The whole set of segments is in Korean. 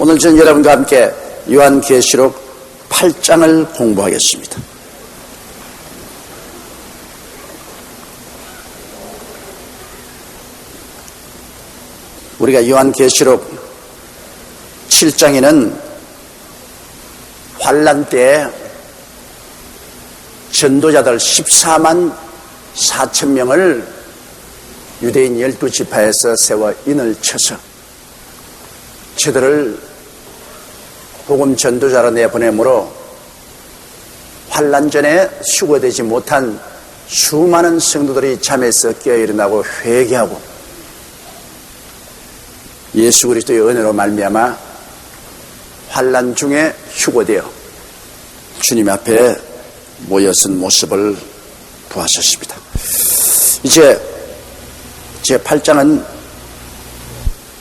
오늘 저는 여러분과 함께 요한계시록 8장을 공부하겠습니다. 우리가 요한계시록 7장에는 환란 때에 전도자들 14만 4천 명을 유대인 12지파에서 세워 인을 쳐서 저들을 복음 전도자로 내보내므로 환란 전에 휴거되지 못한 수많은 성도들이 잠에서 깨어 일어나고 회개하고 예수 그리스도의 은혜로 말미암아 환란 중에 휴거되어 주님 앞에 모여선 모습을 보았었습니다. 이제 제 8장은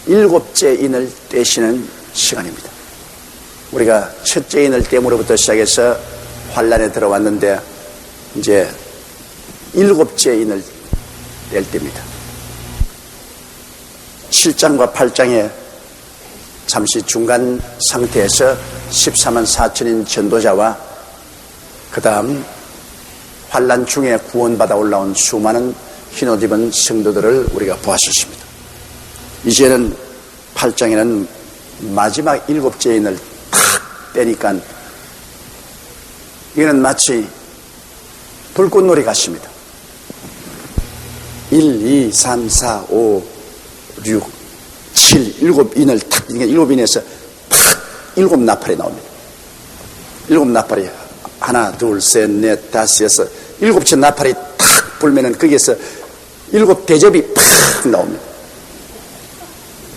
일곱째 인을 떼시는 시간입니다. 우리가 첫째 인을 떼므로부터 시작해서 환란에 들어왔는데 이제 일곱째 인을 뗄 때입니다. 7장과 8장에 잠시 중간 상태에서 14만 4천인 전도자와 그 다음 환란 중에 구원받아 올라온 수많은 흰옷 입은 성도들을 우리가 보았었습니다. 이제는 8장에는 마지막 일곱째 인을 탁 떼니까 이거는 마치 불꽃놀이 같습니다. 1, 2, 3, 4, 5, 6, 7, 일곱 인을 탁, 일곱 인에서 탁 일곱 나팔이 나옵니다. 일곱 나팔이 하나, 둘, 셋, 넷, 다섯, 여섯, 일곱째 나팔이 탁 불면은 거기에서 일곱 대접이 팍 나옵니다.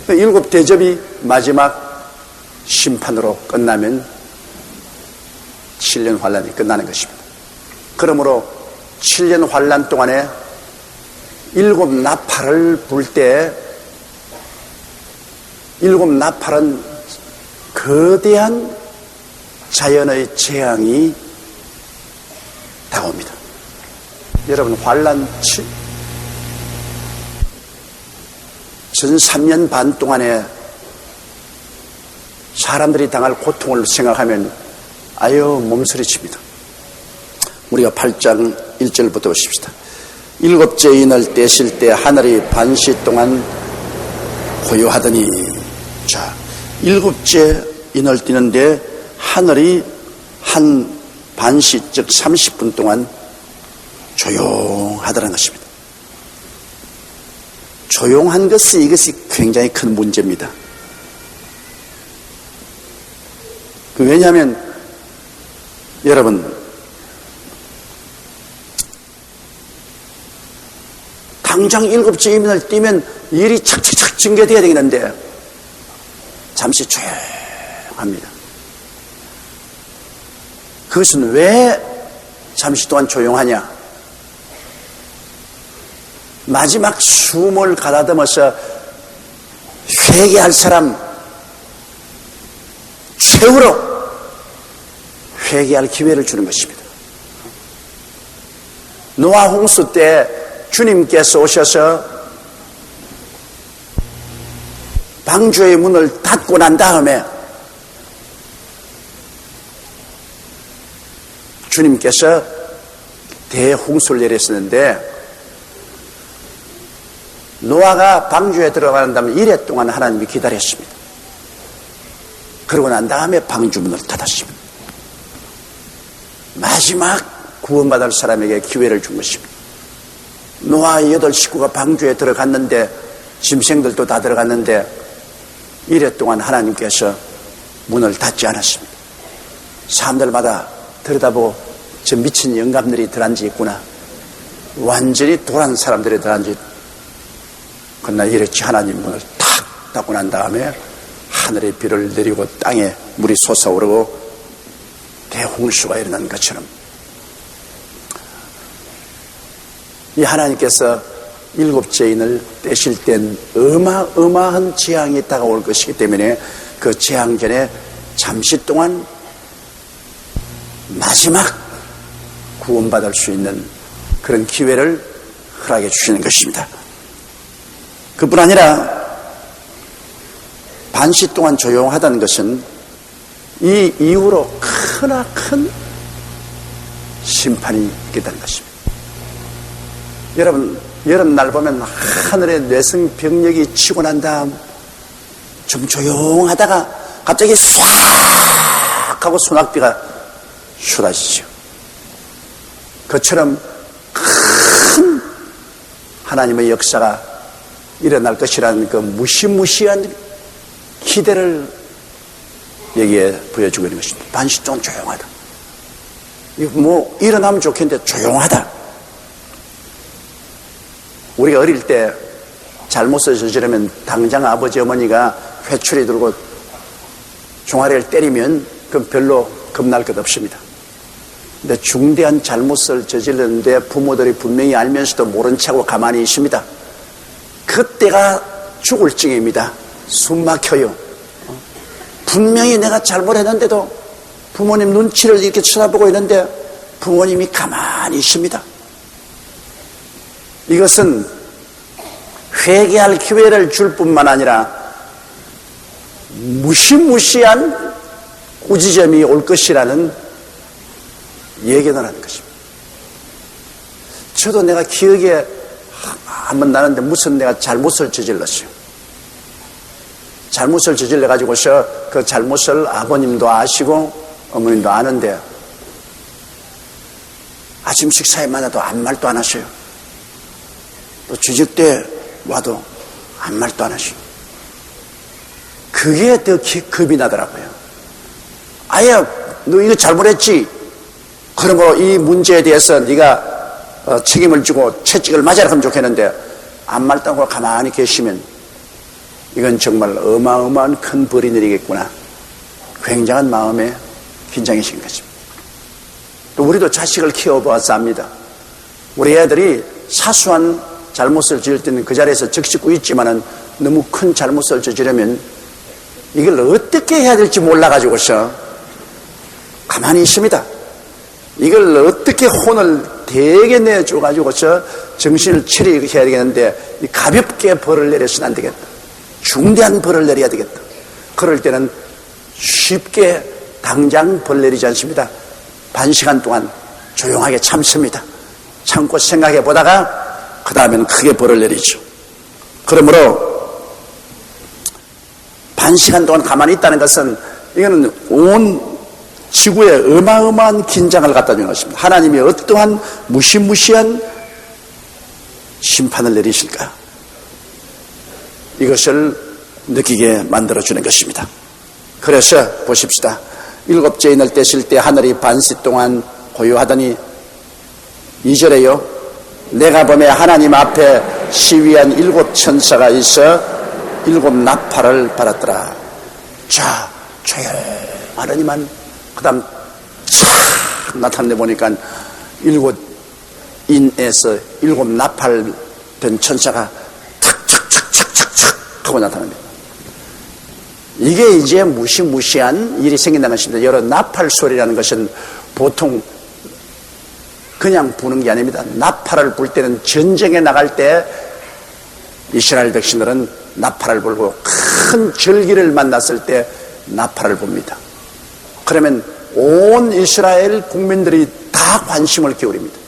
일곱 대접이 마지막 심판으로 끝나면 7년 환란이 끝나는 것입니다. 그러므로 7년 환란 동안에 일곱 나팔을 불 때 일곱 나팔은 거대한 자연의 재앙이 다가옵니다. 여러분 환란 전 3년 반 동안에 사람들이 당할 고통을 생각하면 아유 몸서리칩니다. 우리가 8장 1절부터 보십시다. 일곱째 인을 떼실 때 하늘이 반시 동안 고요하더니, 자, 일곱째 인을 떼는데 하늘이 한 반시 즉 30분 동안 조용하다는 것입니다. 조용한 것은 이것이 굉장히 큰 문제입니다. 왜냐하면 여러분 당장 일곱째 인을 띄면 일이 착착착 전개되어야 되겠는데 잠시 조용합니다. 그것은 왜 잠시 동안 조용하냐? 마지막 숨을 가다듬어서 회개할 사람 최후로 회개할 기회를 주는 것입니다. 노아 홍수 때 주님께서 오셔서 방주의 문을 닫고 난 다음에 주님께서 대홍수를 내렸었는데 노아가 방주에 들어가는 다음에 1회 동안 하나님이 기다렸습니다. 그러고 난 다음에 방주문을 닫았습니다. 마지막 구원받을 사람에게 기회를 준 것입니다. 노아의 8 식구가 방주에 들어갔는데 짐승들도 다 들어갔는데 1회 동안 하나님께서 문을 닫지 않았습니다. 사람들마다 들여다보고 저 미친 영감들이 들어앉아 있구나. 완전히 도란 사람들이 들어앉아 있구나. 그러나 이렇게 하나님 문을 탁 닫고 난 다음에 하늘에 비를 내리고 땅에 물이 솟아오르고 대홍수가 일어난 것처럼 이 하나님께서 일곱째 인을 떼실 땐 어마어마한 재앙이 다가올 것이기 때문에 그 재앙 전에 잠시 동안 마지막 구원받을 수 있는 그런 기회를 허락해 주시는 것입니다. 그뿐 아니라 반시 동안 조용하다는 것은 이 이후로 크나큰 심판이 있겠다는 것입니다. 여러분, 여름날 보면 하늘에 뇌성병력이 치고 난 다음 좀 조용하다가 갑자기 쏴 하고 소낙비가 쏟아지죠. 그처럼 큰 하나님의 역사가 일어날 것이라는 그 무시무시한 기대를 여기에 보여주고 있는 것입니다. 반시 동안 조용하다. 뭐 일어나면 좋겠는데 조용하다. 우리가 어릴 때 잘못을 저지르면 당장 아버지 어머니가 회초리 들고 종아리를 때리면 그건 별로 겁날 것 없습니다. 근데 중대한 잘못을 저질렀는데 부모들이 분명히 알면서도 모른 척하고 가만히 있습니다. 그때가 죽을 징입니다. 숨 막혀요. 분명히 내가 잘못했는데도 부모님 눈치를 이렇게 쳐다보고 있는데 부모님이 가만히 있습니다. 이것은 회개할 기회를 줄 뿐만 아니라 무시무시한 꾸지점이 올 것이라는 예견을 하는 것입니다. 저도 내가 기억에 한번 나는데 무슨 내가 잘못을 저질렀어요. 잘못을 저질러가지고서 그 잘못을 아버님도 아시고 어머님도 아는데 아침 식사에 만나도 아무 말도 안 하셔요. 또 주식 때 와도 아무 말도 안 하셔요. 그게 더 겁이 나더라고요. 아예 너 이거 잘못했지. 그러므로 이 문제에 대해서 네가 책임을 지고 채찍을 맞아라 하면 좋겠는데 아무 말도 안 하고 가만히 계시면 이건 정말 어마어마한 큰 벌이 내리겠구나. 굉장한 마음에 긴장이 생긴 것입니다. 또 우리도 자식을 키워보아서 압니다. 우리 애들이 사소한 잘못을 저질 때는 그 자리에서 적시고 있지만은 너무 큰 잘못을 저지르면 이걸 어떻게 해야 될지 몰라가지고서 가만히 있습니다. 이걸 어떻게 혼을 되게 내줘가지고서 정신을 차리게 해야 되겠는데 가볍게 벌을 내려서는 안 되겠다. 중대한 벌을 내려야 되겠다. 그럴 때는 쉽게 당장 벌 내리지 않습니다. 반 시간 동안 조용하게 참습니다. 참고 생각해 보다가 그 다음에는 크게 벌을 내리죠. 그러므로 반 시간 동안 가만히 있다는 것은 이거는 온 지구에 어마어마한 긴장을 갖다 주는 것입니다. 하나님이 어떠한 무시무시한 심판을 내리실까? 이것을 느끼게 만들어주는 것입니다. 그래서 보십시다. 일곱째 인을 떼실 때 하늘이 반시 동안 고요하더니 2절에요. 내가 보매 하나님 앞에 시위한 7 천사가 있어 7 나팔을 받았더라. 자, 조용하더니만 그 다음 촥 나타내 보니까 7 인에서 7 나팔 된 천사가 탁탁탁탁탁탁 하고 나타납니다. 이게 이제 무시무시한 일이 생긴다는 것입니다. 여러 나팔 소리라는 것은 보통 그냥 부는 게 아닙니다. 나팔을 불 때는 전쟁에 나갈 때 이스라엘 백성들은 나팔을 불고 큰 절기를 만났을 때 나팔을 붑니다. 그러면 온 이스라엘 국민들이 다 관심을 기울입니다.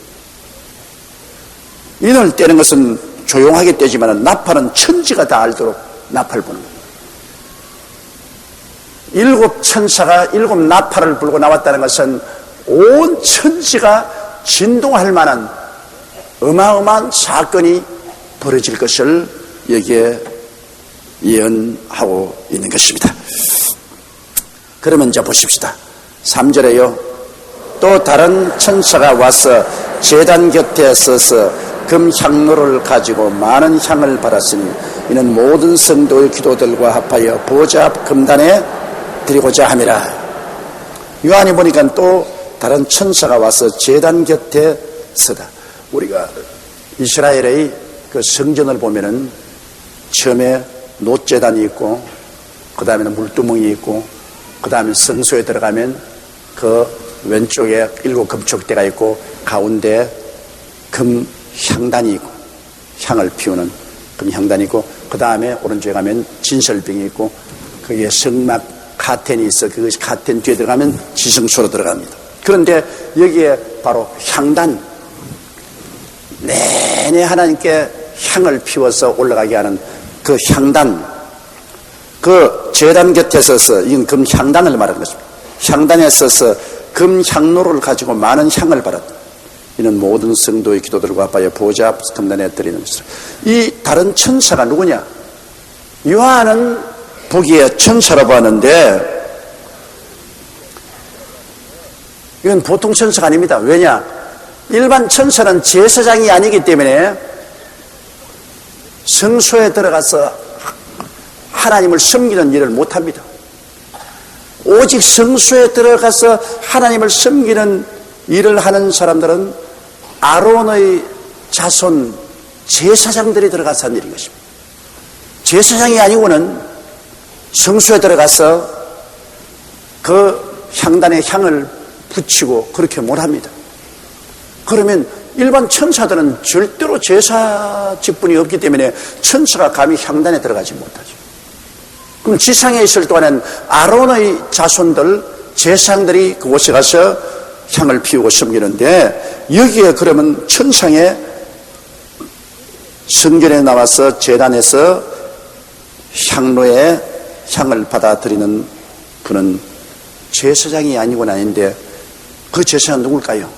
인을 떼는 것은 조용하게 떼지만 나팔은 천지가 다 알도록 나팔을 부는 겁니다. 7 천사가 7 나팔을 불고 나왔다는 것은 온 천지가 진동할 만한 어마어마한 사건이 벌어질 것을 여기에 예언하고 있는 것입니다. 그러면 이제 보십시다. 3절에요. 또 다른 천사가 와서 제단 곁에 서서 금 향로를 가지고 많은 향을 받았으니 이는 모든 성도의 기도들과 합하여 보좌 앞 금단에 드리고자 함이라. 요한이 보니까 또 다른 천사가 와서 제단 곁에 서다. 우리가 이스라엘의 그 성전을 보면은 처음에 놋제단이 있고 그 다음에는 물두멍이 있고 그 다음에 성소에 들어가면 그 왼쪽에 7 금촉대가 있고 가운데 금 향단이 있고 향을 피우는 금 향단이 있고 그 다음에 오른쪽에 가면 진설병이 있고 거기에 성막 카텐이 있어. 그것이 카텐 뒤에 들어가면 지성소로 들어갑니다. 그런데 여기에 바로 향단, 내내 하나님께 향을 피워서 올라가게 하는 그 향단, 그 제단 곁에 서서, 이건 금향단을 말하는 것입니다. 향단에 서서 금향로를 가지고 많은 향을 받았다. 이는 모든 성도의 기도들과 아빠의 보좌 앞 금단에 드리는 것이라. 이 다른 천사가 누구냐? 요한은 보기에 천사라고 하는데 이건 보통 천사가 아닙니다. 왜냐? 일반 천사는 제사장이 아니기 때문에 성소에 들어가서 하나님을 섬기는 일을 못합니다. 오직 성소에 들어가서 하나님을 섬기는 일을 하는 사람들은 아론의 자손 제사장들이 들어가서 하는 일인 것입니다. 제사장이 아니고는 성소에 들어가서 그 향단에 향을 붙이고 그렇게 못합니다. 그러면 일반 천사들은 절대로 제사 직분이 없기 때문에 천사가 감히 향단에 들어가지 못하죠. 그럼 지상에 있을 동안은 아론의 자손들 제사장들이 그곳에 가서 향을 피우고 섬기는데, 여기에 그러면 천상에 성전에 나와서 제단에서 향로에 향을 받아들이는 분은 제사장이 아니고는 아닌데, 그 제사장은 누굴까요?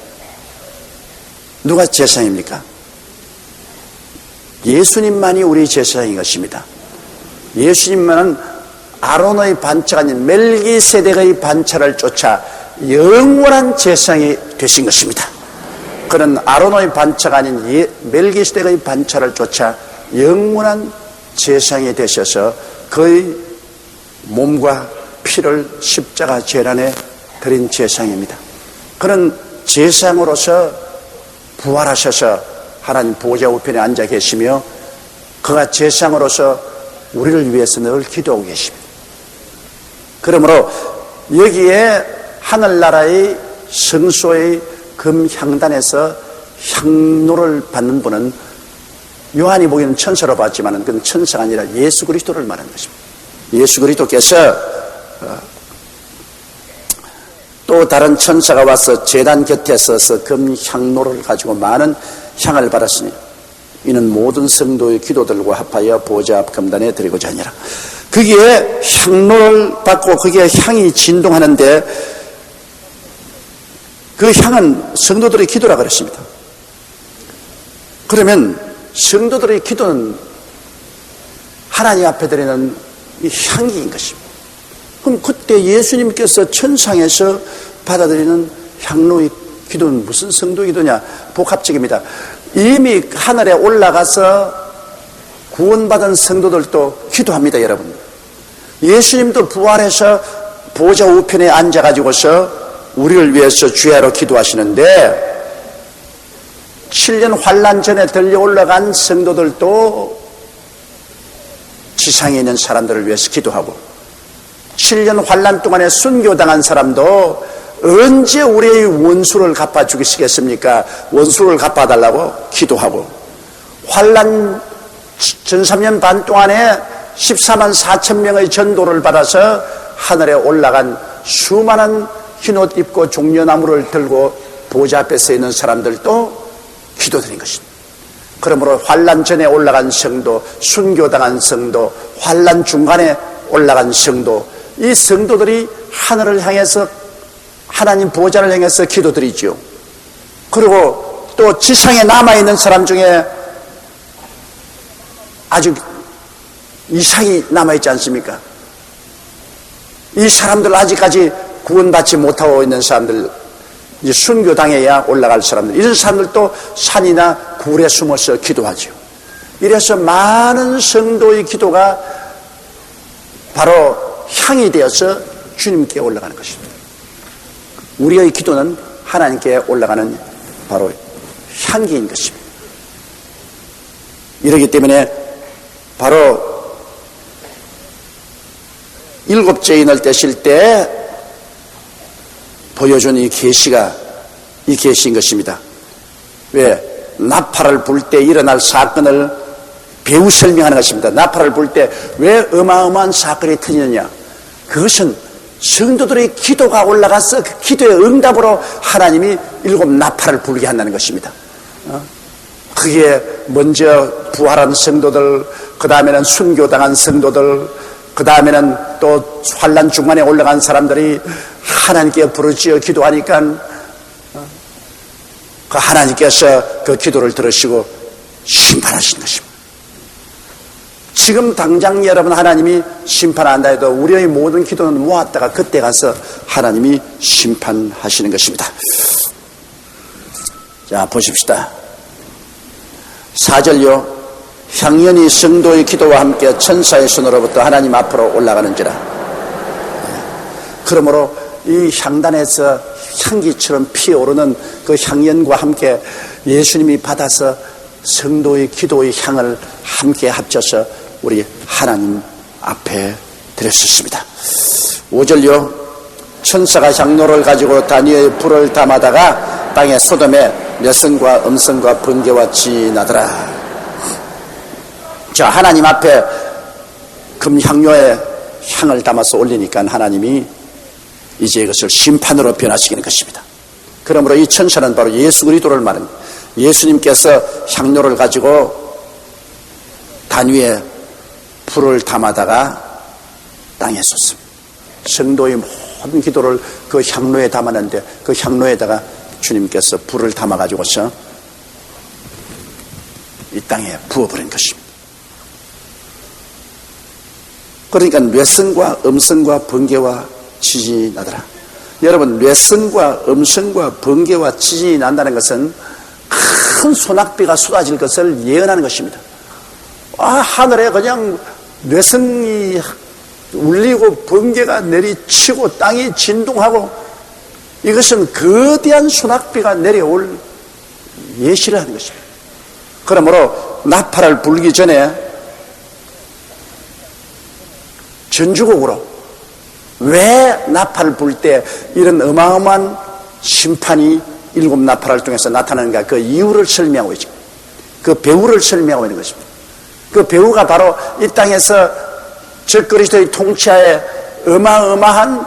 누가 제사장입니까? 예수님만이 우리 제사장인 것입니다. 예수님만은 아론의 반차가 아닌 멜기세덱의 반차를 쫓아 영원한 제사장이 되신 것입니다. 그는 아론의 반차가 아닌 멜기세덱의 반차를 쫓아 영원한 제사장이 되셔서 그의 몸과 피를 십자가 제단에 드린 제사장입니다. 그는 제사장으로서 부활하셔서 하나님 보좌 우편에 앉아 계시며 그가 제사장으로서 우리를 위해서 늘 기도하고 계십니다. 그러므로 여기에 하늘나라의 성소의 금향단에서 향로를 받는 분은 요한이 보기에는 천사로 봤지만 그건 천사가 아니라 예수 그리스도를 말하는 것입니다. 예수 그리스도께서 또 다른 천사가 와서 제단 곁에 서서 금향로를 가지고 많은 향을 받았으니 이는 모든 성도의 기도들과 합하여 보좌 앞 금단에 드리고자 하니라. 거기에 향로를 받고 거기에 향이 진동하는데 그 향은 성도들의 기도라 그랬습니다. 그러면 성도들의 기도는 하나님 앞에 드리는 이 향기인 것입니다. 그럼 그때 예수님께서 천상에서 받아들이는 향로의 기도는 무슨 성도 기도냐? 복합적입니다. 이미 하늘에 올라가서 구원받은 성도들도 기도합니다, 여러분. 예수님도 부활해서 보좌 우편에 앉아가지고서 우리를 위해서 주야로 기도하시는데 7년 환난 전에 들려 올라간 성도들도 지상에 있는 사람들을 위해서 기도하고 7년 환난 동안에 순교당한 사람도 언제 우리의 원수를 갚아주시겠습니까? 원수를 갚아달라고 기도하고 환난 전 3년 반 동안에 14만 4천 명의 전도를 받아서 하늘에 올라간 수많은 흰옷 입고 종려나무를 들고 보좌 앞에 서 있는 사람들도 기도드린 것입니다. 그러므로 환난 전에 올라간 성도, 순교당한 성도, 환난 중간에 올라간 성도, 이 성도들이 하늘을 향해서 하나님 보좌를 향해서 기도드리죠. 그리고 또 지상에 남아있는 사람 중에 아주 이상이 남아있지 않습니까? 이 사람들 아직까지 구원받지 못하고 있는 사람들, 이제 순교당해야 올라갈 사람들, 이런 사람들도 산이나 굴에 숨어서 기도하죠. 이래서 많은 성도의 기도가 바로 향이 되어서 주님께 올라가는 것입니다. 우리의 기도는 하나님께 올라가는 바로 향기인 것입니다. 이러기 때문에 바로 7째 인을 떼실 때 보여준 이 계시가 이 계시인 것입니다. 왜? 나팔을 불 때 일어날 사건을 배우 설명하는 것입니다. 나팔을 불 때 왜 어마어마한 사건이 터지느냐? 그것은 성도들의 기도가 올라가서 그 기도의 응답으로 하나님이 7 나팔을 불게 한다는 것입니다. 그게 먼저 부활한 성도들, 그 다음에는 순교당한 성도들, 그 다음에는 또 환난 중간에 올라간 사람들이 하나님께 부르짖어 기도하니까 그 하나님께서 그 기도를 들으시고 심판하신 것입니다. 지금 당장 여러분 하나님이 심판한다 해도 우리의 모든 기도는 모았다가 그때 가서 하나님이 심판하시는 것입니다. 자, 보십시다. 4절요. 향연이 성도의 기도와 함께 천사의 손으로부터 하나님 앞으로 올라가는지라. 그러므로 이 향단에서 향기처럼 피어오르는 그 향연과 함께 예수님이 받아서 성도의 기도의 향을 함께 합쳐서 우리 하나님 앞에 드렸었습니다. 5절요. 천사가 향로를 가지고 단위의 불을 담아다가 땅의 소돔에 뇌성과 음성과 번개와 진하더라. 자, 하나님 앞에 금향료에 향을 담아서 올리니까 하나님이 이제 이것을 심판으로 변화시키는 것입니다. 그러므로 이 천사는 바로 예수 그리스도를 말합니다. 예수님께서 향료를 가지고 단위에 불을 담아다가 땅에 쏟습니다. 성도의 모든 기도를 그 향로에 담았는데 그 향로에다가 주님께서 불을 담아가지고서 이 땅에 부어버린 것입니다. 그러니까 뇌성과 음성과 번개와 지진이 나더라. 여러분, 뇌성과 음성과 번개와 지진이 난다는 것은 큰 소낙비가 쏟아질 것을 예언하는 것입니다. 하늘에 그냥 뇌성이 울리고 번개가 내리치고 땅이 진동하고 이것은 거대한 소낙비가 내려올 예시를 하는 것입니다. 그러므로 나팔을 불기 전에 전주곡으로 왜 나팔을 불 때 이런 어마어마한 심판이 7 나팔을 통해서 나타나는가, 그 이유를 설명하고 있죠. 그 배후를 설명하고 있는 것입니다. 그 배후가 바로 이 땅에서 적그리스도의 통치하에 어마어마한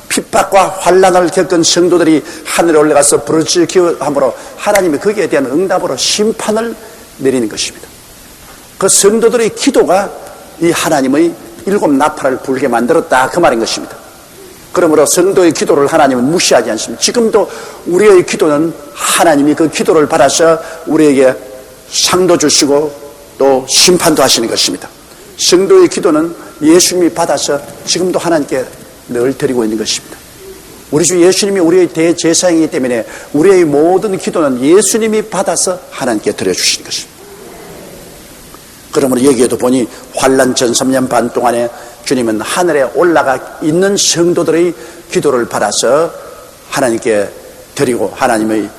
핍박과 환난을 겪은 성도들이 하늘에 올라가서 부르짖어 기도함으로 하나님이 거기에 대한 응답으로 심판을 내리는 것입니다. 그 성도들의 기도가 이 하나님의 7 나팔을 불게 만들었다, 그 말인 것입니다. 그러므로 성도의 기도를 하나님은 무시하지 않습니다. 지금도 우리의 기도는 하나님이 그 기도를 받아서 우리에게 상도 주시고 또 심판도 하시는 것입니다. 성도의 기도는 예수님이 받아서 지금도 하나님께 늘 드리고 있는 것입니다. 우리 주 예수님이 우리의 대제사장이기 때문에 우리의 모든 기도는 예수님이 받아서 하나님께 드려주시는 것입니다. 그러므로 여기에도 보니 환난 전 3년 반 동안에 주님은 하늘에 올라가 있는 성도들의 기도를 받아서 하나님께 드리고 하나님의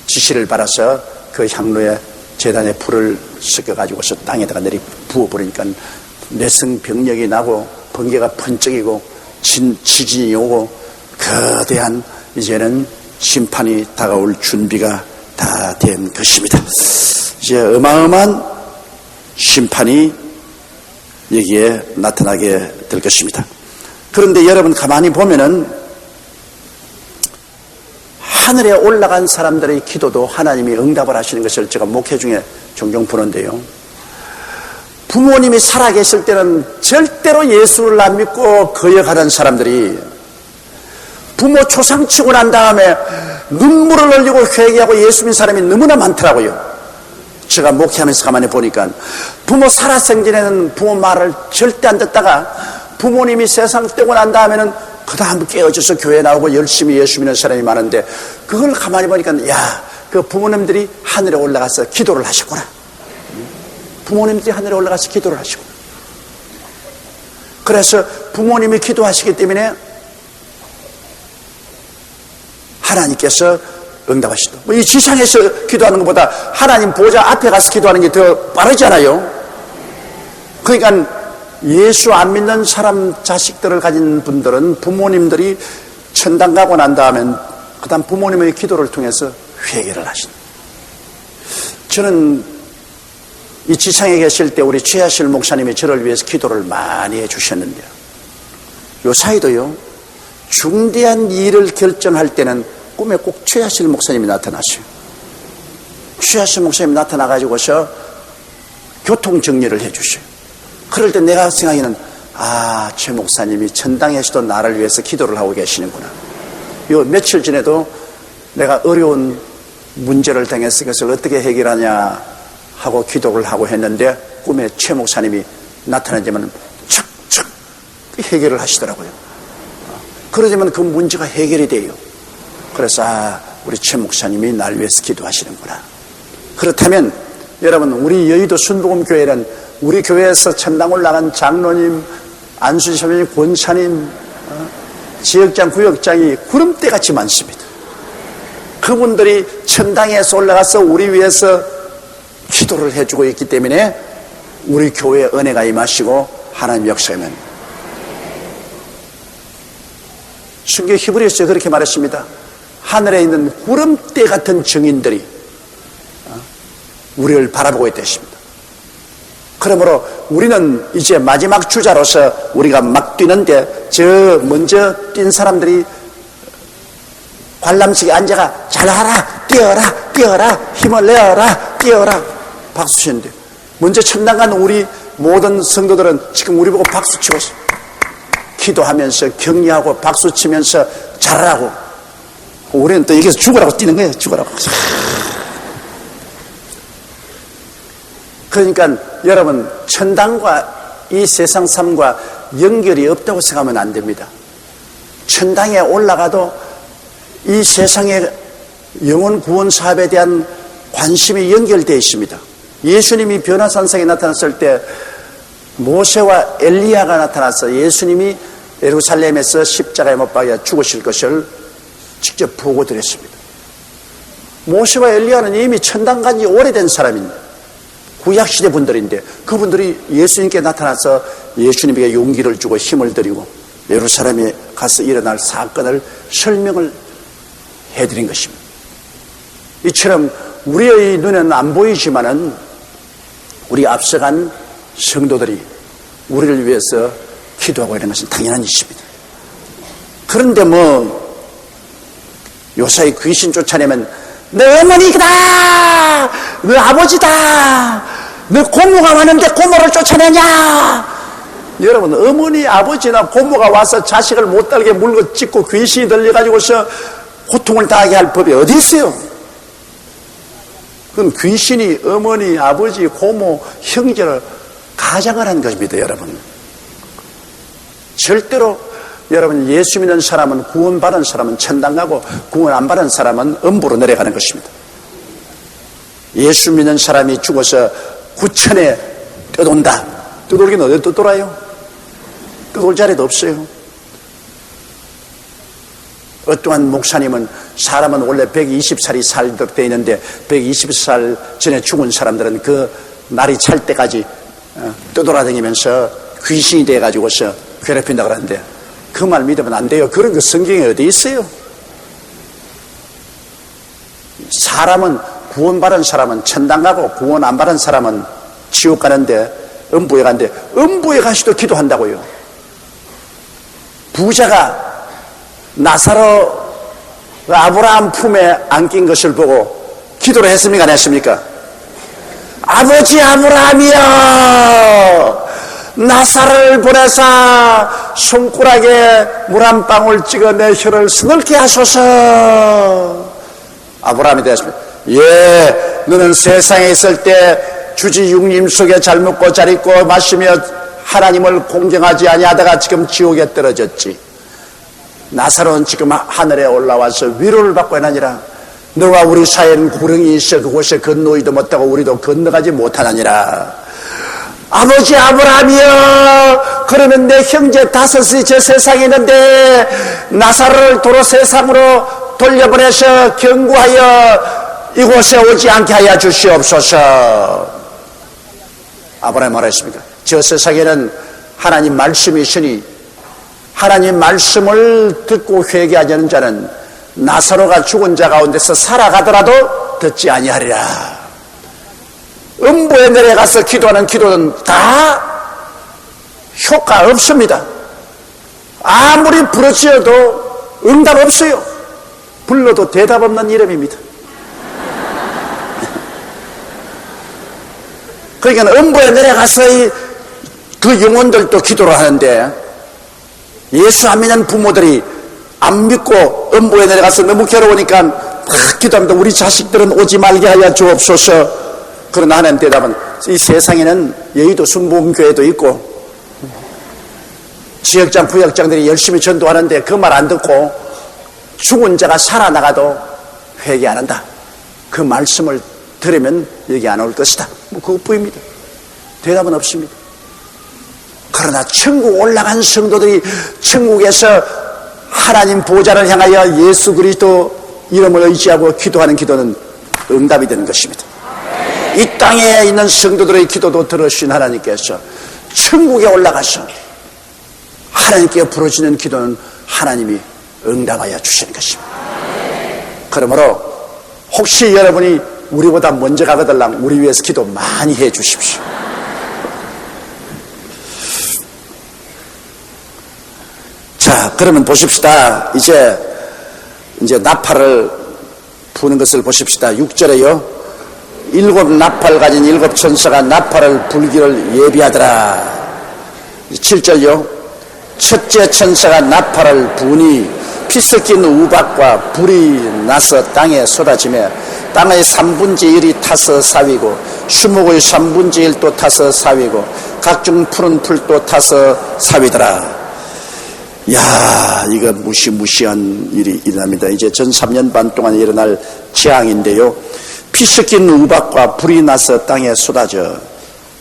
지시를 받아서 그 향로에 제단에 불을 섞어가지고서 땅에다가 내리 부어버리니까 뇌성병력이 나고 번개가 번쩍이고 지진이 오고 거대한 이제는 심판이 다가올 준비가 다 된 것입니다. 이제 어마어마한 심판이 여기에 나타나게 될 것입니다. 그런데 여러분 가만히 보면은 하늘에 올라간 사람들의 기도도 하나님이 응답을 하시는 것을 제가 목회 중에 종종 보는데요. 부모님이 살아계실 때는 절대로 예수를 안 믿고 거역하는 사람들이 부모 초상치고 난 다음에 눈물을 흘리고 회개하고 예수 믿는 사람이 너무나 많더라고요. 제가 목회하면서 가만히 보니까 부모 살아생전에는 부모 말을 절대 안 듣다가 부모님이 세상 떼고 난 다음에는 그 다음 깨어져서 교회 나오고 열심히 예수 믿는 사람이 많은데 그걸 가만히 보니까 야, 그 부모님들이 하늘에 올라가서 기도를 하셨구나. 부모님들이 하늘에 올라가서 기도를 하시고 그래서 부모님이 기도하시기 때문에 하나님께서 응답하시도. 이 지상에서 기도하는 것보다 하나님 보좌 앞에 가서 기도하는 게 더 빠르잖아요. 그러니까 예수 안 믿는 사람 자식들을 가진 분들은 부모님들이 천당 가고 난 다음엔 그 다음 부모님의 기도를 통해서 회개를 하신다. 저는 이 지상에 계실 때 우리 최하실 목사님이 저를 위해서 기도를 많이 해주셨는데요. 요 사이도요, 중대한 일을 결정할 때는 꿈에 꼭 최하실 목사님이 나타나셔요. 최하실 목사님이 나타나가지고서 교통정리를 해주셔요. 그럴 때 내가 생각에는, 아, 최 목사님이 천당에서도 나를 위해서 기도를 하고 계시는구나. 요 며칠 전에도 내가 어려운 문제를 당해서 그것을 어떻게 해결하냐 하고 기도를 하고 했는데 꿈에 최 목사님이 나타나지만 척척 해결을 하시더라고요. 그러자면 그 문제가 해결이 돼요. 그래서 아, 우리 최 목사님이 날 위해서 기도하시는구나. 그렇다면 여러분, 우리 여의도 순복음교회는 우리 교회에서 천당 올라간 장로님, 안수사님, 권사님, 지역장, 구역장이 구름대같이 많습니다. 그분들이 천당에서 올라가서 우리 위해서 기도를 해주고 있기 때문에 우리 교회에 은혜가 임하시고 하나님 역사에는 성경 히브리서에 그렇게 말했습니다. 하늘에 있는 구름대 같은 증인들이 우리를 바라보고 있다 했습니다. 그러므로 우리는 이제 마지막 주자로서 우리가 막 뛰는데 저 먼저 뛴 사람들이 관람석에 앉아가 잘하라, 뛰어라, 뛰어라, 힘을 내어라, 뛰어라 박수 치는데 먼저 천당 간 우리 모든 성도들은 지금 우리 보고 박수 치고 있어요. 기도하면서 격려하고 박수 치면서 잘하라고. 우리는 또 여기서 죽으라고 뛰는 거예요. 죽으라고. 그러니까 여러분, 천당과 이 세상 삶과 연결이 없다고 생각하면 안 됩니다. 천당에 올라가도 이 세상의 영혼 구원 사업에 대한 관심이 연결되어 있습니다. 예수님이 변화산상에 나타났을 때 모세와 엘리야가 나타나서 예수님이 예루살렘에서 십자가에 못 박혀 죽으실 것을 직접 보고드렸습니다. 모세와 엘리야는 이미 천당 간 지 오래된 사람입니다. 구약시대 분들인데 그분들이 예수님께 나타나서 예수님에게 용기를 주고 힘을 드리고 예루살렘에 가서 일어날 사건을 설명을 해드린 것입니다. 이처럼 우리의 눈에는 안 보이지만은 우리 앞서간 성도들이 우리를 위해서 기도하고 이런 것은 당연한 일입니다. 그런데 뭐 요사이 귀신 쫓아내면 너 어머니다, 너 아버지다, 너 고모가 왔는데 고모를 쫓아내냐. 여러분, 어머니, 아버지나 고모가 와서 자식을 못 달게 물고 찢고 귀신이 들려가지고서 고통을 당하게 할 법이 어디 있어요? 그건 귀신이 어머니, 아버지, 고모, 형제를 가장을 한 것입니다. 여러분, 절대로 여러분, 예수 믿는 사람은, 구원받은 사람은 천당 가고 구원 안 받은 사람은 음부로 내려가는 것입니다. 예수 믿는 사람이 죽어서 구천에 떠돈다. 떠돌긴 어디 떠돌아요? 떠돌 자리도 없어요. 어떠한 목사님은, 사람은 원래 120살이 살도록 되어 있는데 120살 전에 죽은 사람들은 그 날이 찰 때까지 떠돌아다니면서 귀신이 돼가지고서 괴롭힌다 그러는데 그 말 믿으면 안 돼요. 그런 거 성경에 어디 있어요? 사람은, 구원받은 사람은 천당 가고 구원 안 받은 사람은 지옥 가는데, 음부에 가는데 음부에 가시도 기도한다고요. 부자가 나사로 아브라함 품에 안긴 것을 보고 기도를 했습니까? 안 했습니까? 아버지 아브라함이여, 나사를 보내사 손가락에 물 한 방울 찍어 내 혀를 서늘게 하소서. 아브라함이 되었습니다. 예, 너는 세상에 있을 때 주지 육림 속에 잘 먹고 잘 입고 마시며 하나님을 공경하지 아니하다가 지금 지옥에 떨어졌지. 나사로는 지금 하늘에 올라와서 위로를 받고 있나니라. 너와 우리 사이에는 구렁이 있어 그곳에 건너오지도 못하고 우리도 건너가지 못하나니라. 아버지 아브라함이여, 그러면 내 형제 다섯이 저 세상에 있는데 나사로를 도로 세상으로 돌려보내서 경고하여 이곳에 오지 않게 하여 주시옵소서. 아브라함이 말했습니까? 저 세상에는 하나님 말씀이 있으니 하나님 말씀을 듣고 회개하지 않는 자는 나사로가 죽은 자 가운데서 살아가더라도 듣지 아니하리라. 음부에 내려가서 기도하는 기도는 다 효과 없습니다. 아무리 부르짖어도 응답 없어요. 불러도 대답 없는 이름입니다. 그러니까 음부에 내려가서 그 영혼들도 기도를 하는데, 예수 안 믿는 부모들이 안 믿고 음부에 내려가서 너무 괴로우니까 막 기도합니다. 우리 자식들은 오지 말게 하여 주옵소서. 그러나 하나님 대답은, 이 세상에는 여의도 순복음교회도 있고 지역장 부역장들이 열심히 전도하는데 그 말 안 듣고 죽은 자가 살아나가도 회개 안 한다. 그 말씀을 들으면 여기 안 올 것이다. 뭐 그것뿐입니다. 대답은 없습니다. 그러나 천국 올라간 성도들이 천국에서 하나님 보좌를 향하여 예수 그리스도 이름을 의지하고 기도하는 기도는 응답이 되는 것입니다. 이 땅에 있는 성도들의 기도도 들으신 하나님께서 천국에 올라가서 하나님께 부르짖는 기도는 하나님이 응답하여 주시는 것입니다. 그러므로 혹시 여러분이 우리보다 먼저 가거들랑 우리 위해서 기도 많이 해 주십시오. 자, 그러면 보십시다. 이제 나팔을 부는 것을 보십시다. 6절에요. 7 나팔 가진 7 천사가 나팔을 불기를 예비하더라. 7절요. 첫째 천사가 나팔을 부니 피 섞인 우박과 불이 나서 땅에 쏟아지며 땅의 3분의 1이 타서 사위고 수목의 3분의 1도 타서 사위고 각종 푸른 풀도 타서 사위더라. 야, 이거 무시무시한 일이 일어납니다. 이제 전 3년 반 동안 일어날 재앙인데요. 피 섞인 우박과 불이 나서 땅에 쏟아져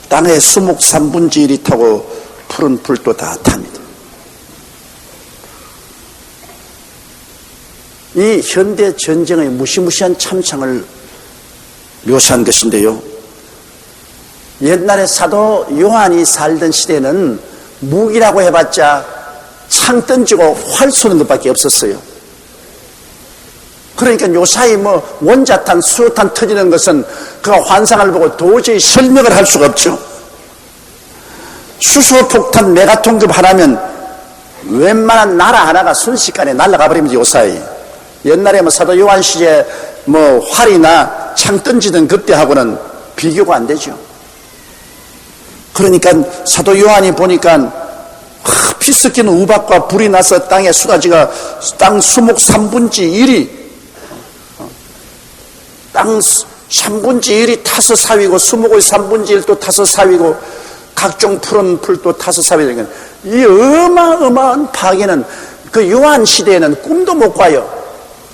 땅의 수목 3분의 1이 타고 푸른 풀도 다 탑니다. 이 현대 전쟁의 무시무시한 참상을 묘사한 것인데요. 옛날에 사도 요한이 살던 시대는 무기라고 해봤자 창 던지고 활 쏘는 것밖에 없었어요. 그러니까 요사이 원자탄, 수탄 터지는 것은 그 환상을 보고 도저히 설명을 할 수가 없죠. 수소폭탄 메가톤급 하나면 웬만한 나라 하나가 순식간에 날아가 버립니다. 요사이. 옛날에 사도 요한 시대 활이나 창 던지던 그때하고는 비교가 안 되죠. 그러니까 사도 요한이 보니까 피 섞인 우박과 불이 나서 땅에 쏟아지가 땅 수목 3분의 1이 땅 3분의 1이 타서 사위고 수목의 3분의 1도 타서 사위고 각종 푸른 풀도 타서 사위되는 이 어마어마한 파괴는 그 요한 시대에는 꿈도 못 봐요.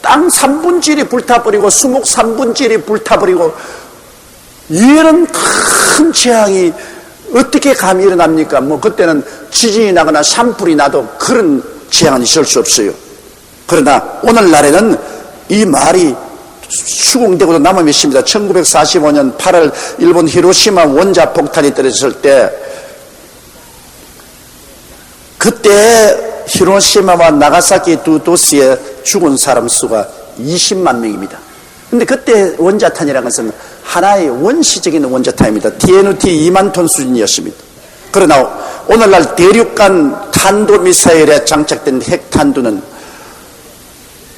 땅 3분의 1이 불타버리고 수목 3분의 1이 불타버리고 이런 큰 재앙이 어떻게 감히 일어납니까? 그때는 지진이 나거나 산불이 나도 그런 재앙은 있을 수 없어요. 그러나 오늘날에는 이 말이 수긍되고도 남아 있습니다. 1945년 8월 일본 히로시마 원자 폭탄이 떨어졌을 때 그때 히로시마와 나가사키 두 도시에 죽은 사람 수가 20만 명입니다. 근데 그때 원자탄이라는 것은 하나의 원시적인 원자탄입니다. TNT 2만 톤 수준이었습니다. 그러나 오늘날 대륙간 탄도미사일에 장착된 핵탄두는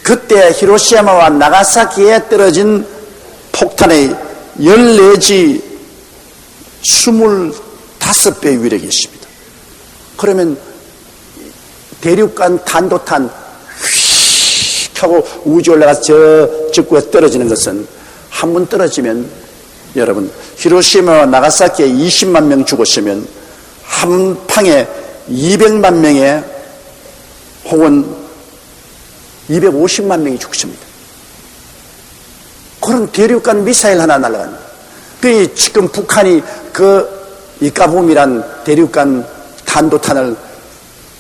그때 히로시마와 나가사키에 떨어진 폭탄의 14지 25배 위력이 있습니다. 그러면 대륙간 탄도탄 휙 하고 우주에 올라가서 저 직구에 떨어지는 것은 한 번 떨어지면 여러분 히로시마와 나가사키에 20만 명 죽었으면 한 방에 200만 명에 혹은 250만 명이 죽습니다. 그런 대륙간 미사일 하나 날아갑니다. 그 지금 북한이 그 이까봄이란 대륙간 탄도탄을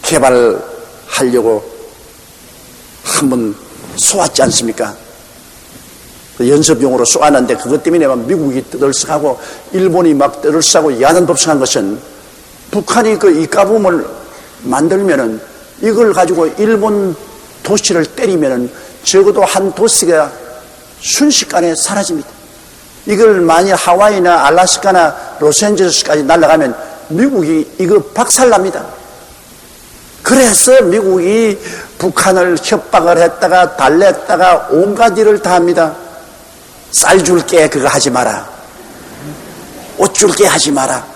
개발하려고 한번 쏘았지 않습니까? 연습용으로 쏘았는데 그것 때문에 미국이 떠들썩하고 일본이 막 떠들썩하고 야단법석한 것은 북한이 그 이까봄을 만들면은 이걸 가지고 일본 도시를 때리면은 적어도 한 도시가 순식간에 사라집니다. 이걸 만약 하와이나 알래스카나 로스앤젤레스까지 날아가면 미국이 이거 박살납니다. 그래서 미국이 북한을 협박을 했다가 달랬다가 온갖 일을 다 합니다. 쌀 줄게 그거 하지 마라. 옷 줄게 하지 마라.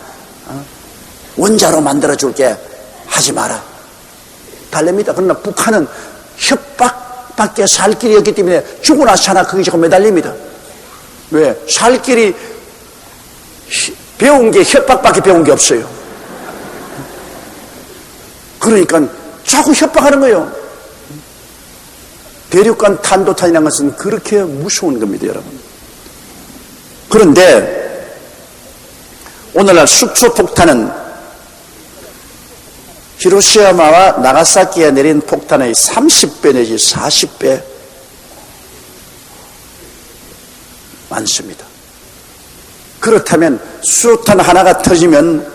원자로 만들어 줄게 하지 마라. 달랩니다. 그러나 북한은 협박밖에 살 길이 없기 때문에 죽으나 사나 거기 자꾸 매달립니다. 왜? 살 길이 배운 게 협박밖에 배운 게 없어요. 그러니까 자꾸 협박하는 거예요. 대륙간 탄도탄이라는 것은 그렇게 무서운 겁니다, 여러분. 그런데 오늘날 수초폭탄은 히로시마와 나가사키에 내린 폭탄의 30배 내지 40배 많습니다. 그렇다면 수소탄 하나가 터지면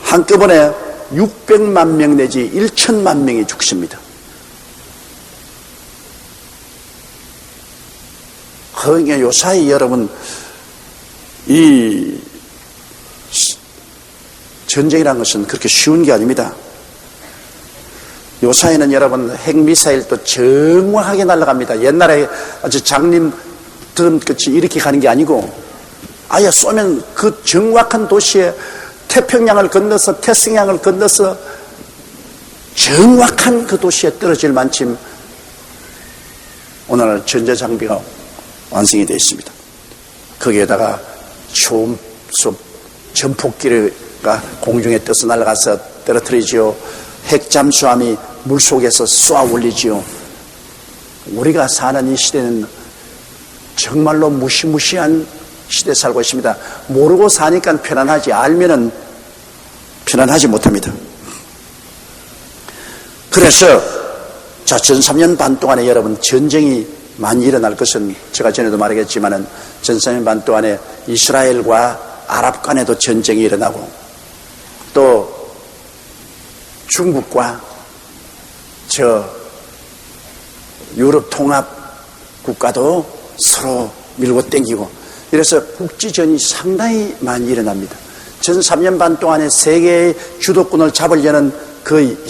한꺼번에 600만 명 내지 1천만 명이 죽습니다. 그러니까 요사이 여러분, 이 전쟁이라는 것은 그렇게 쉬운 게 아닙니다. 요사이는 여러분 핵미사일도 정확하게 날아갑니다. 옛날에 아주 장님들은 끝이 이렇게 가는 게 아니고 아예 쏘면 그 정확한 도시에 태평양을 건너서 태평양을 건너서 정확한 그 도시에 떨어질 만큼 오늘날 전자장비가 완성이 되어 있습니다. 거기에다가 초음속 전폭기가 공중에 떠서 날아가서 떨어뜨리지요. 핵잠수함이 물속에서 쏘아 올리지요. 우리가 사는 이 시대는 정말로 무시무시한 시대에 살고 있습니다. 모르고 사니까 편안하지, 알면은 편안하지 못합니다. 그래서 자, 전 3년 반 동안에 여러분 전쟁이 많이 일어날 것은 제가 전에도 말하겠지만은 전 3년 반 동안에 이스라엘과 아랍 간에도 전쟁이 일어나고 또 중국과 저 유럽 통합 국가도 서로 밀고 땡기고 이래서 국지전이 상당히 많이 일어납니다. 전 3년 반 동안에 세계의 주도권을 잡으려는 그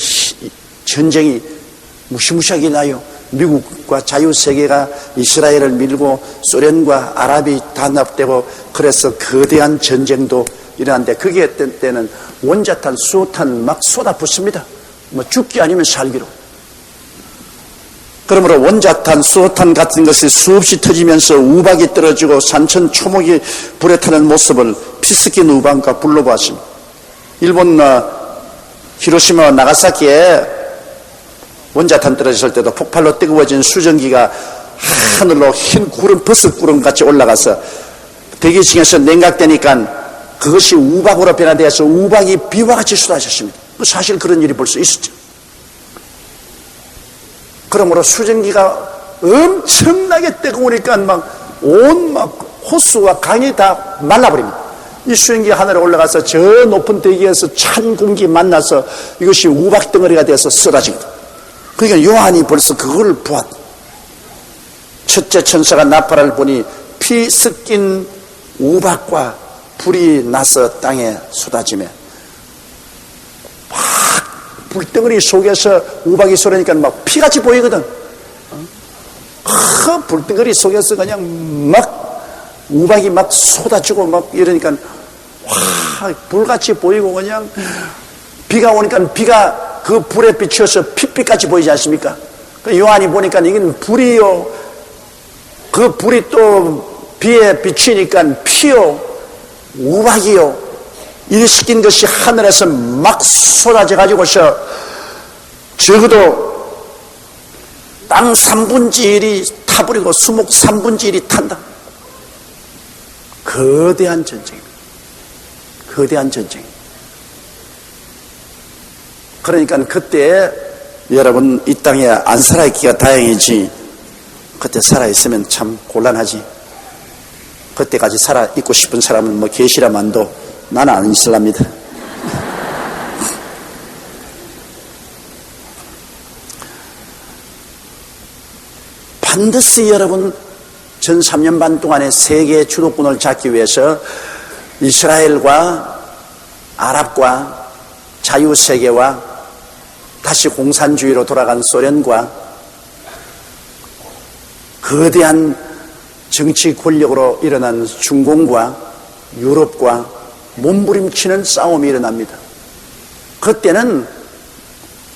전쟁이 무시무시하게 나요. 미국과 자유세계가 이스라엘을 밀고 소련과 아랍이 단합되고 그래서 거대한 전쟁도 일어났는데 그게 때는 원자탄, 수소탄 막 쏟아붓습니다. 뭐 죽기 아니면 살기로. 그러므로 원자탄, 수소탄 같은 것이 수없이 터지면서 우박이 떨어지고 산천 초목이 불에 타는 모습을 피스킨 우방과 불로 보았습니다. 일본 히로시마와 나가사키에 원자탄 떨어졌을 때도 폭발로 뜨거워진 수증기가 하늘로 흰 구름, 버섯구름 같이 올라가서 대기층에서 냉각되니까 그것이 우박으로 변화되어서 우박이 비와 같이 쏟아졌습니다. 사실 그런 일이 벌써 있었죠. 그러므로 수증기가 엄청나게 뜨거우니까 막 호수와 강이 다 말라버립니다. 이 수증기가 하늘에 올라가서 저 높은 대기에서 찬 공기 만나서 이것이 우박 덩어리가 되어서 쏟아집니다. 그러니까 요한이 벌써 그걸 보았다. 첫째 천사가 나팔을 보니 피 섞인 우박과 불이 나서 땅에 쏟아지며 막 불덩어리 속에서 우박이 쏟으니까 막 피같이 보이거든. 그 불덩어리 속에서 그냥 막 우박이 막 쏟아지고 막 이러니까 와 불같이 보이고 그냥 비가 오니까 비가 그 불에 비추어서 핏빛같이 보이지 않습니까? 그 요한이 보니까 이건 불이요. 그 불이 또 비에 비추니까 피요. 우박이요. 이리 시킨 것이 하늘에서 막 쏟아져 가지고서 적어도 땅 3분의 1이 타버리고 수목 3분의 1이 탄다. 거대한 전쟁입니다. 거대한 전쟁. 그러니까 그때 여러분 이 땅에 안 살아있기가 다행이지 그때 살아있으면 참 곤란하지. 그때까지 살아있고 싶은 사람은 뭐 계시라만도 나는 안 있을랍니다. 반드시 여러분 전 3년 반 동안의 세계의 주도권을 잡기 위해서 이스라엘과 아랍과 자유세계와 다시 공산주의로 돌아간 소련과 거대한 정치 권력으로 일어난 중공과 유럽과 몸부림치는 싸움이 일어납니다. 그때는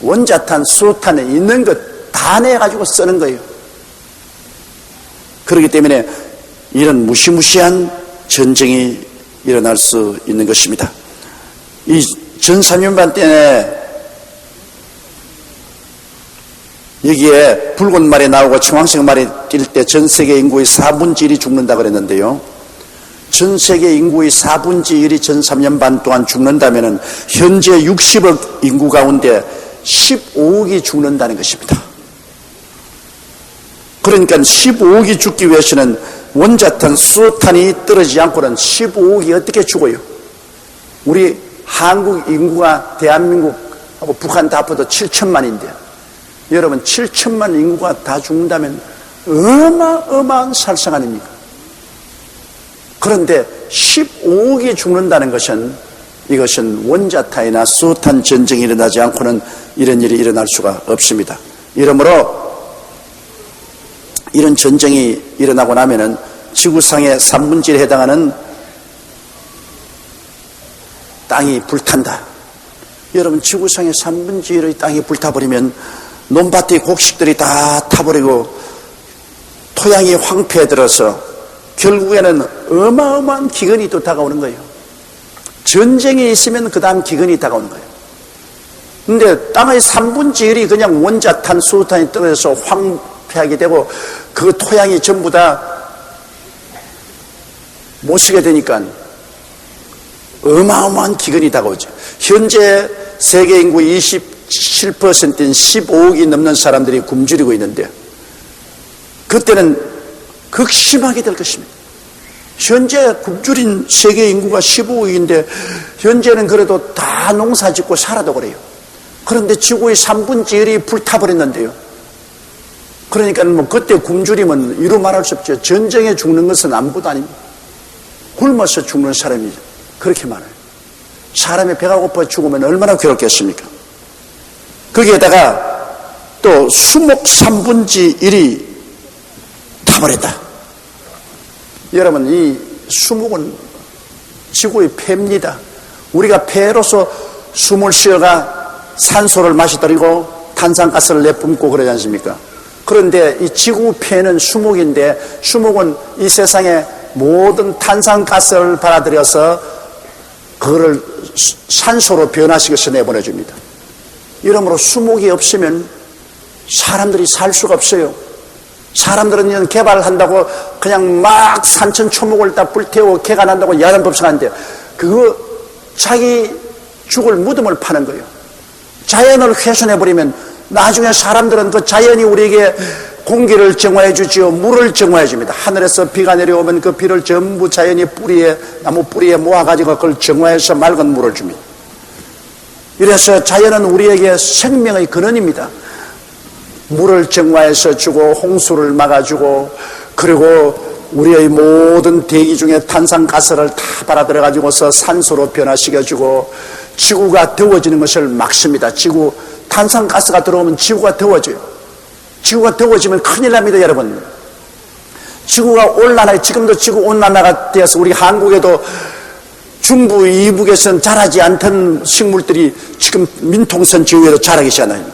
원자탄, 수소탄에 있는 것 다 내가지고 쓰는 거예요. 그렇기 때문에 이런 무시무시한 전쟁이 일어날 수 있는 것입니다. 이 전 3년반 때에 여기에 붉은 말이 나오고 청황색 말이 뛸 때 전 세계 인구의 4분의 1이 죽는다 그랬는데요. 전 세계 인구의 4분의 1이 전 3년 반 동안 죽는다면 현재 60억 인구 가운데 15억이 죽는다는 것입니다. 그러니까 15억이 죽기 위해서는 원자탄, 수소탄이 떨어지지 않고는 15억이 어떻게 죽어요? 우리 한국 인구가 대한민국하고 북한 다 합쳐도 7천만인데 여러분 7천만 인구가 다 죽는다면 어마어마한 살상 아닙니까? 그런데 15억이 죽는다는 것은 이것은 원자탄이나 수소탄 전쟁이 일어나지 않고는 이런 일이 일어날 수가 없습니다. 이러므로 이런 전쟁이 일어나고 나면은 지구상의 3분의 1에 해당하는 땅이 불탄다. 여러분 지구상의 3분의 1의 땅이 불타버리면 논밭의 곡식들이 다 타버리고 토양이 황폐해 들어서 결국에는 어마어마한 기근이 또 다가오는 거예요. 전쟁이 있으면 그 다음 기근이 다가오는 거예요. 근데 땅의 3분의 1이 그냥 원자탄, 수소탄이 떨어져서 황폐하게 되고 그 토양이 전부 다 못 쓰게 되니까 어마어마한 기근이 다가오죠. 현재 세계 인구 27%인 15억이 넘는 사람들이 굶주리고 있는데 그때는 극심하게 될 것입니다. 현재 굶주린 세계 인구가 15억인데 현재는 그래도 다 농사 짓고 살아도 그래요. 그런데 지구의 3분의 1이 불타버렸는데요. 그러니까 뭐 그때 굶주리면 이루 말할 수 없죠. 전쟁에 죽는 것은 아무것도 아닙니다. 굶어서 죽는 사람이 그렇게 많아요. 사람이 배가 고파 죽으면 얼마나 괴롭겠습니까? 거기에다가 또 수목 3분의 1이 타버렸다. 여러분 이 수목은 지구의 폐입니다. 우리가 폐로서 숨을 쉬어가 산소를 마셔들이고 탄산가스를 내뿜고 그러지 않습니까? 그런데 이 지구 폐는 수목인데 수목은 이 세상의 모든 탄산가스를 받아들여서 그거를 산소로 변화시켜서 내보내줍니다. 이러므로 수목이 없으면 사람들이 살 수가 없어요. 사람들은 이런 개발을 한다고 그냥 막 산천 초목을 다 불태우고 개간한다고 야단 법석하는데 그거 자기 죽을 무덤을 파는 거예요. 자연을 훼손해버리면 나중에 사람들은 그 자연이 우리에게 공기를 정화해 주지요. 물을 정화해 줍니다. 하늘에서 비가 내려오면 그 비를 전부 자연이 뿌리에, 나무 뿌리에 모아가지고 그걸 정화해서 맑은 물을 줍니다. 이래서 자연은 우리에게 생명의 근원입니다. 물을 정화해서 주고 홍수를 막아주고 그리고 우리의 모든 대기 중에 탄산가스를 다 받아들여 가지고서 산소로 변화시켜주고 지구가 더워지는 것을 막습니다. 지구 탄산가스가 들어오면 지구가 더워져요. 지구가 더워지면 큰일 납니다, 여러분. 지구가 온난화에 지금도 지구 온난화가 되어서 우리 한국에도 중부 이북에서는 자라지 않던 식물들이 지금 민통선 지구에도 자라기 시작하나요?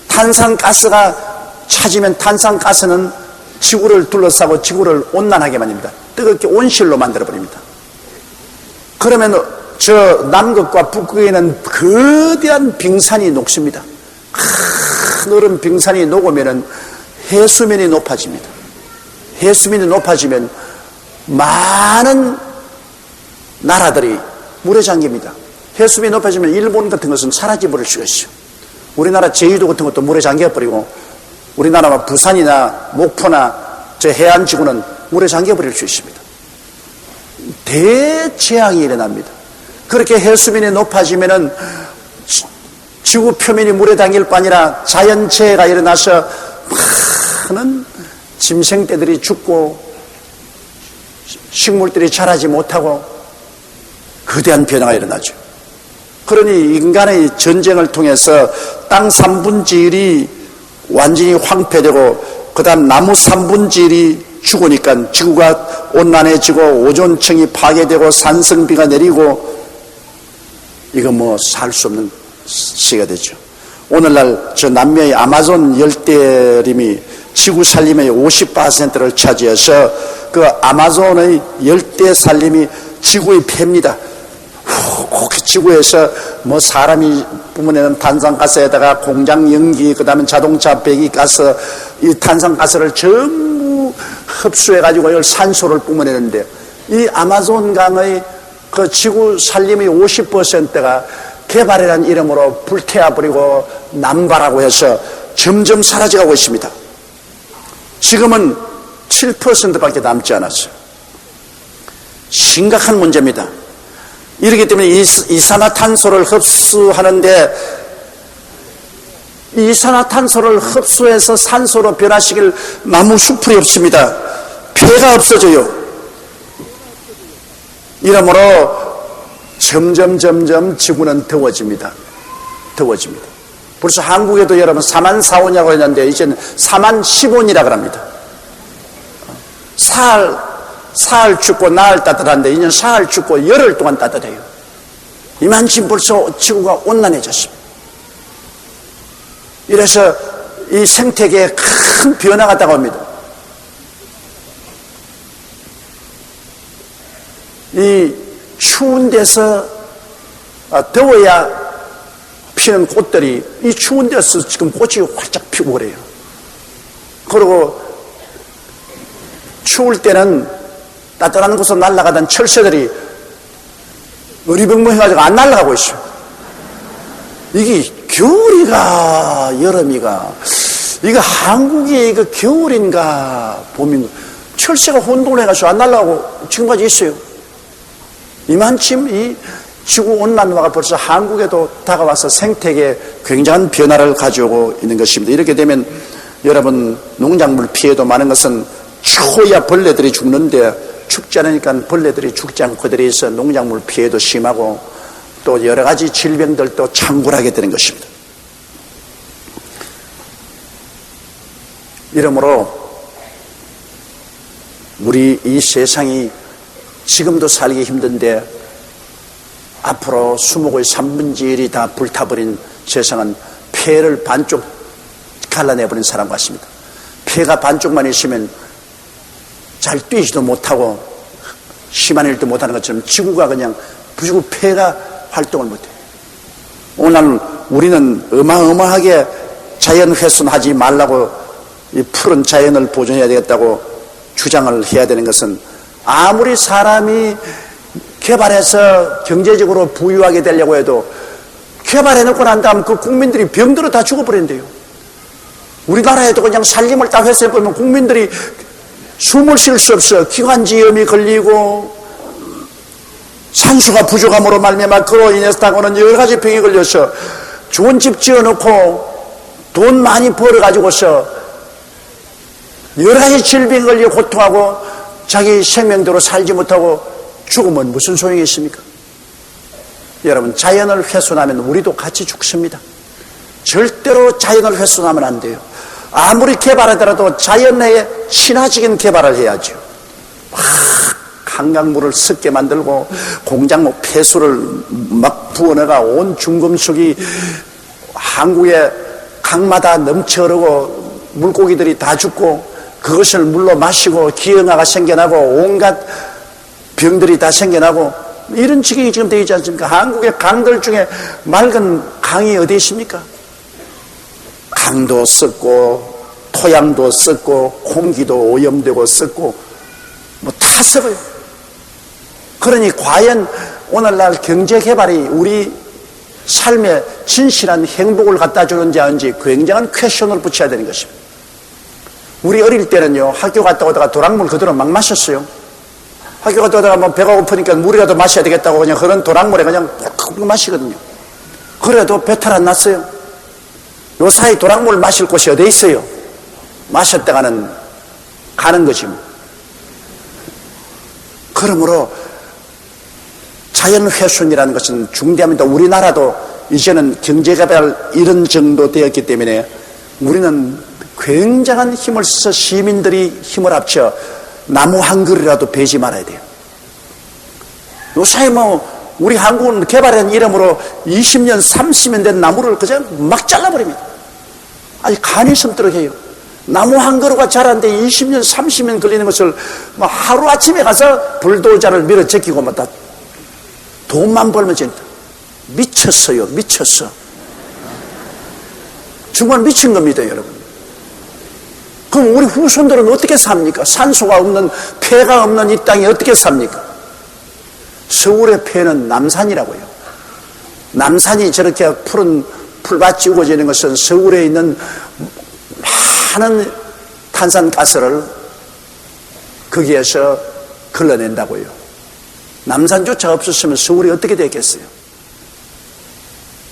탄산가스가 차지면 탄산가스는 지구를 둘러싸고 지구를 온난하게 만듭니다. 뜨겁게 온실로 만들어버립니다. 그러면 저 남극과 북극에는 거대한 빙산이 녹습니다. 큰 얼음 빙산이 녹으면 해수면이 높아집니다. 해수면이 높아지면 많은 나라들이 물에 잠깁니다. 해수면이 높아지면 일본 같은 것은 사라져버릴 수가 있어요. 우리나라 제주도 같은 것도 물에 잠겨버리고 우리나라 부산이나 목포나 저 해안지구는 물에 잠겨버릴 수 있습니다. 대재앙이 일어납니다. 그렇게 해수면이 높아지면은 지구 표면이 물에 담길 뿐 아니라 자연재해가 일어나서 많은 짐승떼들이 죽고 식물들이 자라지 못하고 거대한 변화가 일어나죠. 그러니 인간의 전쟁을 통해서 땅 3분의 1이 완전히 황폐되고 그 다음 나무 3분의 1이 죽으니까 지구가 온난해지고 오존층이 파괴되고 산성비가 내리고 이거 뭐 살 수 없는 시가 되죠. 오늘날 저 남미의 아마존 열대림이 지구 산림의 50%를 차지해서 그 아마존의 열대 산림이 지구의 폐입니다. 그 지구에서 뭐 사람이 뿜어내는 탄산가스에다가 공장 연기, 그 다음에 자동차 배기가스, 이 탄산가스를 전부 흡수해가지고 이걸 산소를 뿜어내는데 이 아마존 강의 그 지구 산림의 50%가 개발이라는 이름으로 불태워버리고 남발하고 해서 점점 사라져가고 있습니다. 지금은 7%밖에 남지 않았어요. 심각한 문제입니다. 이렇기 때문에 이산화탄소를 흡수하는데 이산화탄소를 흡수해서 산소로 변화시킬 나무 숲이 없습니다. 폐가 없어져요. 이러므로 점점 지구는 더워집니다. 벌써 한국에도 여러분 4만 4원이라고 했는데 이제는 4만 10원이라고 합니다. 사흘 춥고 나흘 따뜻한데 이제는 사흘 춥고 열흘 동안 따뜻해요. 이만큼 벌써 지구가 온난해졌습니다. 이래서 이 생태계에 큰 변화가 다가옵니다. 이 추운 데서 더워야 피는 꽃들이 이 추운 데서 지금 꽃이 활짝 피고 그래요. 그리고 추울 때는 따뜻한 곳으로 날아가던 철새들이 어리벙벙해가지고 안 날아가고 있어요. 이게 겨울이가 여름이가 이거 한국이 이거 겨울인가 봄인가 철새가 혼돈을 해가지고 안 날아가고 지금까지 있어요. 이만큼 이 지구 온난화가 벌써 한국에도 다가와서 생태계에 굉장한 변화를 가져오고 있는 것입니다. 이렇게 되면 여러분 농작물 피해도 많은 것은 추워야 벌레들이 죽는데 춥지 않으니까 벌레들이 죽지 않고 그들이 있어 농작물 피해도 심하고 또 여러 가지 질병들도 창궐하게 되는 것입니다. 이러므로 우리 이 세상이 지금도 살기 힘든데 앞으로 수목의 3분의 1이 다 불타버린 세상은 폐를 반쪽 갈라내버린 사람 같습니다. 폐가 반쪽만 있으면 잘 뛰지도 못하고 심한 일도 못하는 것처럼 지구가 그냥 지구 폐가 활동을 못해요. 오늘 우리는 어마어마하게 자연 훼손하지 말라고 이 푸른 자연을 보존해야 되겠다고 주장을 해야 되는 것은 아무리 사람이 개발해서 경제적으로 부유하게 되려고 해도 개발해놓고 난 다음 그 국민들이 병들어 다 죽어버린대요. 우리나라에도 그냥 살림을 딱 해서보면 국민들이 숨을 쉴 수 없어. 기관지염이 걸리고 산소가 부족함으로 말미암아 그로 인해서 다가오는 여러 가지 병이 걸려서 좋은 집 지어놓고 돈 많이 벌어가지고서 여러 가지 질병이 걸려 고통하고 자기 생명대로 살지 못하고 죽으면 무슨 소용이 있습니까? 여러분, 자연을 훼손하면 우리도 같이 죽습니다. 절대로 자연을 훼손하면 안 돼요. 아무리 개발하더라도 자연에 친화적인 개발을 해야죠. 한강물을 습게 만들고 공장 폐수를 막 부어내가 온 중금속이 한국의 강마다 넘쳐 흐르고 물고기들이 다 죽고 그것을 물로 마시고 기형아가 생겨나고 온갖 병들이 다 생겨나고 이런 지경이 지금 되어 있지 않습니까? 한국의 강들 중에 맑은 강이 어디 있습니까? 강도 썩고 토양도 썩고 공기도 오염되고 썩고 뭐 다 썩어요. 그러니 과연 오늘날 경제개발이 우리 삶에 진실한 행복을 갖다 주는지 아닌지 굉장한 퀘션을 붙여야 되는 것입니다. 우리 어릴 때는요, 학교 갔다 오다가 도랑물 그대로 막 마셨어요. 학교 갔다 오다가 뭐 배가 고프니까 물이라도 마셔야 되겠다고 그냥 그런 도랑물에 그냥 푹 마시거든요. 그래도 배탈 안 났어요. 요 사이 도랑물 마실 곳이 어디 있어요? 마셨다가는 가는 거지 뭐. 그러므로 자연훼손이라는 것은 중대합니다. 우리나라도 이제는 경제개발 이런 정도 되었기 때문에 우리는 굉장한 힘을 써서 시민들이 힘을 합쳐 나무 한 그루라도 베지 말아야 돼요. 요새 우리 한국은 개발한 이름으로 20년, 30년 된 나무를 그냥 막 잘라버립니다. 아니, 간이 섬도록 해요. 나무 한 그루가 자라는데 20년, 30년 걸리는 것을 하루아침에 가서 불도저를 밀어 제끼고 다 돈만 벌면 진짜 미쳤어요. 미쳤어. 정말 미친 겁니다, 여러분. 그럼 우리 후손들은 어떻게 삽니까? 산소가 없는, 폐가 없는 이 땅에 어떻게 삽니까? 서울의 폐는 남산이라고요. 남산이 저렇게 푸른 풀밭이 우거지는 것은 서울에 있는 많은 탄산가스를 거기에서 걸러낸다고요. 남산조차 없었으면 서울이 어떻게 되겠어요?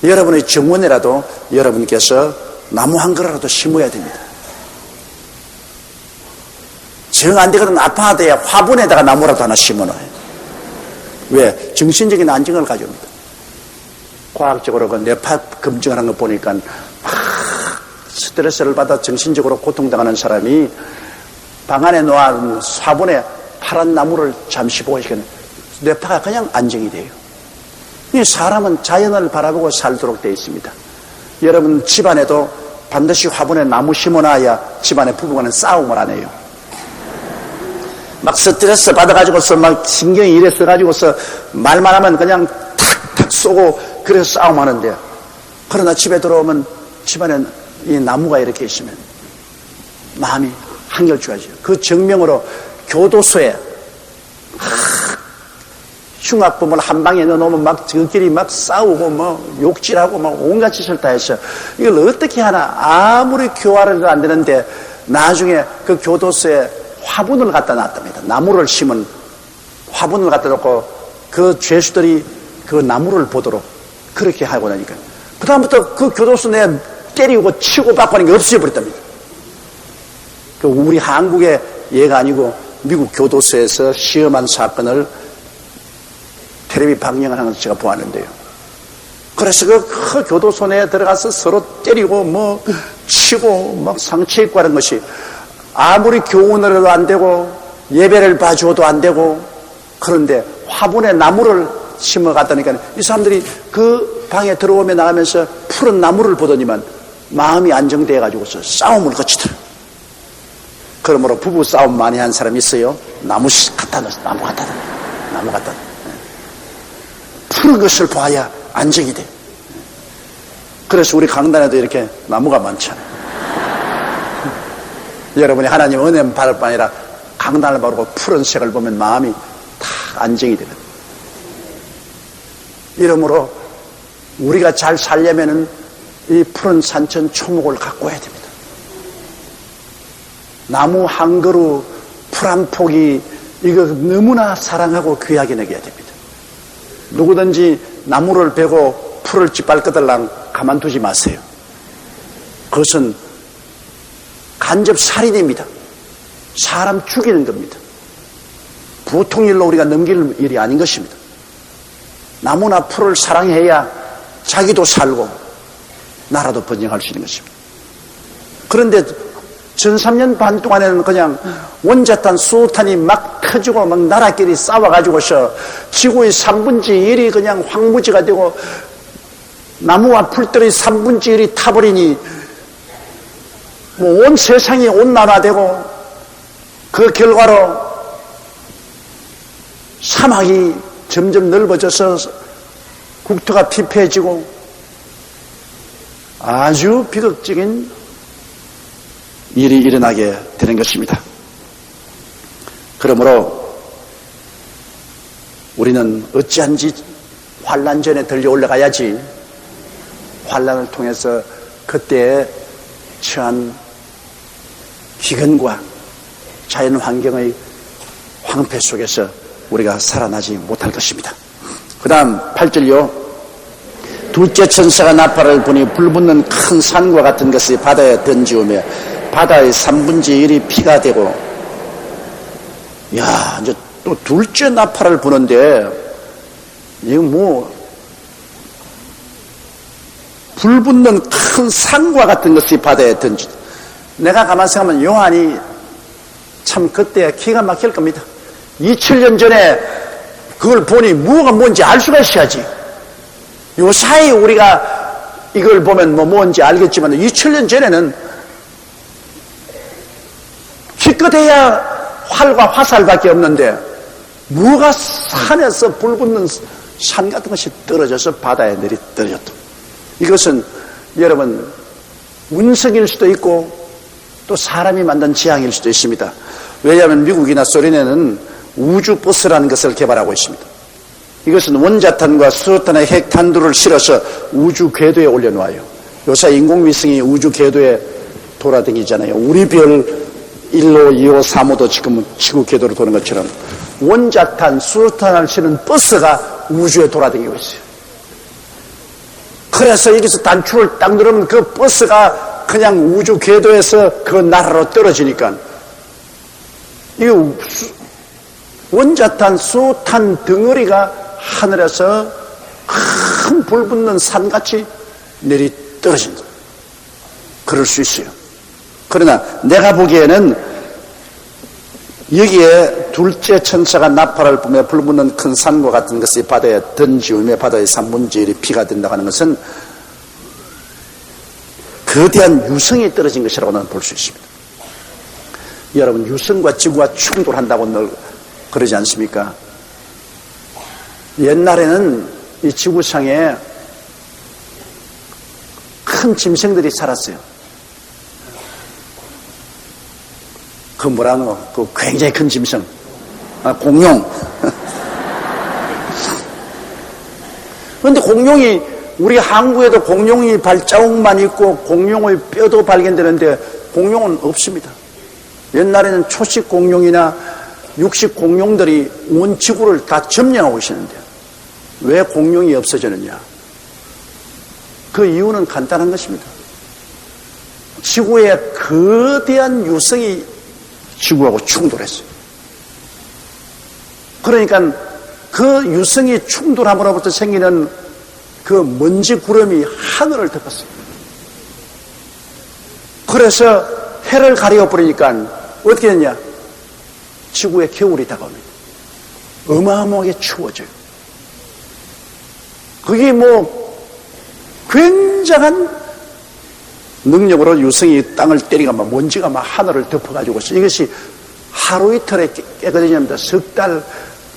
여러분의 정원이라도 여러분께서 나무 한 그루라도 심어야 됩니다. 정 안 되거든 아파트에 화분에다가 나무라도 하나 심어놔요. 왜? 정신적인 안정을 가져옵니다. 과학적으로 그 뇌파 검증하는 거 보니까 막 스트레스를 받아 정신적으로 고통당하는 사람이 방 안에 놓아둔 화분에 파란 나무를 잠시 보고 있으면 뇌파가 그냥 안정이 돼요. 이 사람은 자연을 바라보고 살도록 되어 있습니다. 여러분 집안에도 반드시 화분에 나무 심어놔야 집안의 부부간은 싸움을 안 해요. 막 스트레스 받아가지고서 막 신경이 이래 써가지고서 말만 하면 그냥 탁탁 쏘고 그래서 싸움하는데, 그러나 집에 들어오면 집안에 이 나무가 이렇게 있으면 마음이 한결 좋아져요. 그 증명으로 교도소에 흉악범을 한 방에 넣어놓으면 막 저끼리 막 싸우고 욕질하고 온갖 짓을 다 했어요. 이걸 어떻게 하나? 아무리 교화를 안 되는데 나중에 그 교도소에 화분을 갖다 놨답니다. 나무를 심은 화분을 갖다 놓고 그 죄수들이 그 나무를 보도록 그렇게 하고 나니까 그다음부터 그 교도소 내 때리고 치고 받고 하는 게 없어져버렸답니다. 그 우리 한국의 예가 아니고 미국 교도소에서 시험한 사건을 텔레비 방영을 하는 걸 제가 보았는데요. 그래서 그 교도소 내에 들어가서 서로 때리고 치고 막 상처 입고 하는 것이 아무리 교훈을 해도 안 되고 예배를 봐주어도 안 되고, 그런데 화분에 나무를 심어 갔다니까 이 사람들이 그 방에 들어오며 나가면서 푸른 나무를 보더니만 마음이 안정돼 가지고서 싸움을 거치더라. 그러므로 부부 싸움 많이 한 사람이 있어요. 나무 갖다 놨어. 나무 갖다 놔. 나무 갖다 놔. 푸른 것을 봐야 안정이 돼. 그래서 우리 강단에도 이렇게 나무가 많잖아요. 여러분이 하나님 은혜만 받을 뿐 아니라 강단을 바르고 푸른 색을 보면 마음이 다 안정이 되거든요. 이러므로 우리가 잘 살려면은 이 푸른 산천 초목을 갖고 와야 됩니다. 나무 한 그루, 풀 한 포기, 이거 너무나 사랑하고 귀하게 여겨야 됩니다. 누구든지 나무를 베고 풀을 짓밟거들랑 가만두지 마세요. 그것은 간접 살인입니다. 사람 죽이는 겁니다. 보통 일로 우리가 넘길 일이 아닌 것입니다. 나무나 풀을 사랑해야 자기도 살고 나라도 번영할 수 있는 것입니다. 그런데 전 3년 반 동안에는 그냥 원자탄, 수탄이 막 터지고 막 나라끼리 싸워가지고서 지구의 3분의 1이 그냥 황무지가 되고 나무와 풀들의 3분의 1이 타버리니 온 세상이 온난화되고 그 결과로 사막이 점점 넓어져서 국토가 피폐해지고 아주 비극적인 일이 일어나게 되는 것입니다. 그러므로 우리는 어찌한지 환난 전에 들려 올라가야지, 환난을 통해서 그때에 처한 기근과 자연 환경의 황폐 속에서 우리가 살아나지 못할 것입니다. 그 다음 8절요. 둘째 천사가 나팔을 부니 불붙는 큰 산과 같은 것이 바다에 던지우며 바다의 3분의 1이 피가 되고, 야, 이제 또 둘째 나팔을 부는데 이거 불 붙는 큰 산과 같은 것이 바다에 던지. 내가 가만 생각하면 요한이 참 그때 기가 막힐 겁니다. 2000년 전에 그걸 보니 뭐가 뭔지 알 수가 있어야지. 요 사이 우리가 이걸 보면 뭔지 알겠지만 2000년 전에는 기껏해야 활과 화살밖에 없는데 뭐가 산에서 불 붙는 산 같은 것이 떨어져서 바다에 떨어졌다. 이것은 여러분 운석일 수도 있고 또 사람이 만든 지향일 수도 있습니다. 왜냐하면 미국이나 소련에는 우주버스라는 것을 개발하고 있습니다. 이것은 원자탄과 수소탄의 핵탄두를 실어서 우주 궤도에 올려놓아요. 요새 인공위성이 우주 궤도에 돌아다니잖아요. 우리 별 1호, 2호, 3호도 지금은 지구 궤도로 도는 것처럼 원자탄, 수소탄을 실은 버스가 우주에 돌아다니고 있어요. 그래서 여기서 단추를 딱 누르면 그 버스가 그냥 우주 궤도에서 그 나라로 떨어지니까 이 원자탄, 수소탄 덩어리가 하늘에서 큰 불 붙는 산같이 내리 떨어진다. 그럴 수 있어요. 그러나 내가 보기에는 여기에 둘째 천사가 나팔을 불며 불 붙는 큰 산과 같은 것이 바다에 던지우며 바다의 3분의 1이 피가 된다고 하는 것은 거대한 유성이 떨어진 것이라고 나는 볼 수 있습니다. 여러분, 유성과 지구가 충돌한다고 늘 그러지 않습니까? 옛날에는 이 지구상에 큰 짐승들이 살았어요. 그 뭐라노? 그 굉장히 큰 짐승. 공룡. 그런데 공룡이, 우리 항구에도 공룡이 발자국만 있고 공룡의 뼈도 발견되는데 공룡은 없습니다. 옛날에는 초식 공룡이나 육식 공룡들이 온 지구를 다 점령하고 있었는데 왜 공룡이 없어졌느냐? 그 이유는 간단한 것입니다. 지구의 거대한 유성이 지구하고 충돌했어요. 그러니까 그 유성이 충돌함으로부터 생기는 그 먼지 구름이 하늘을 덮었어요. 그래서 해를 가려버리니까 어떻게 됐냐? 지구에 겨울이 다가옵니다. 어마어마하게 추워져요. 그게 굉장한 능력으로 유성이 땅을 때리가 먼지가 막 하늘을 덮어가지고 이것이 하루 이틀에 깨끗해집니다. 석 달,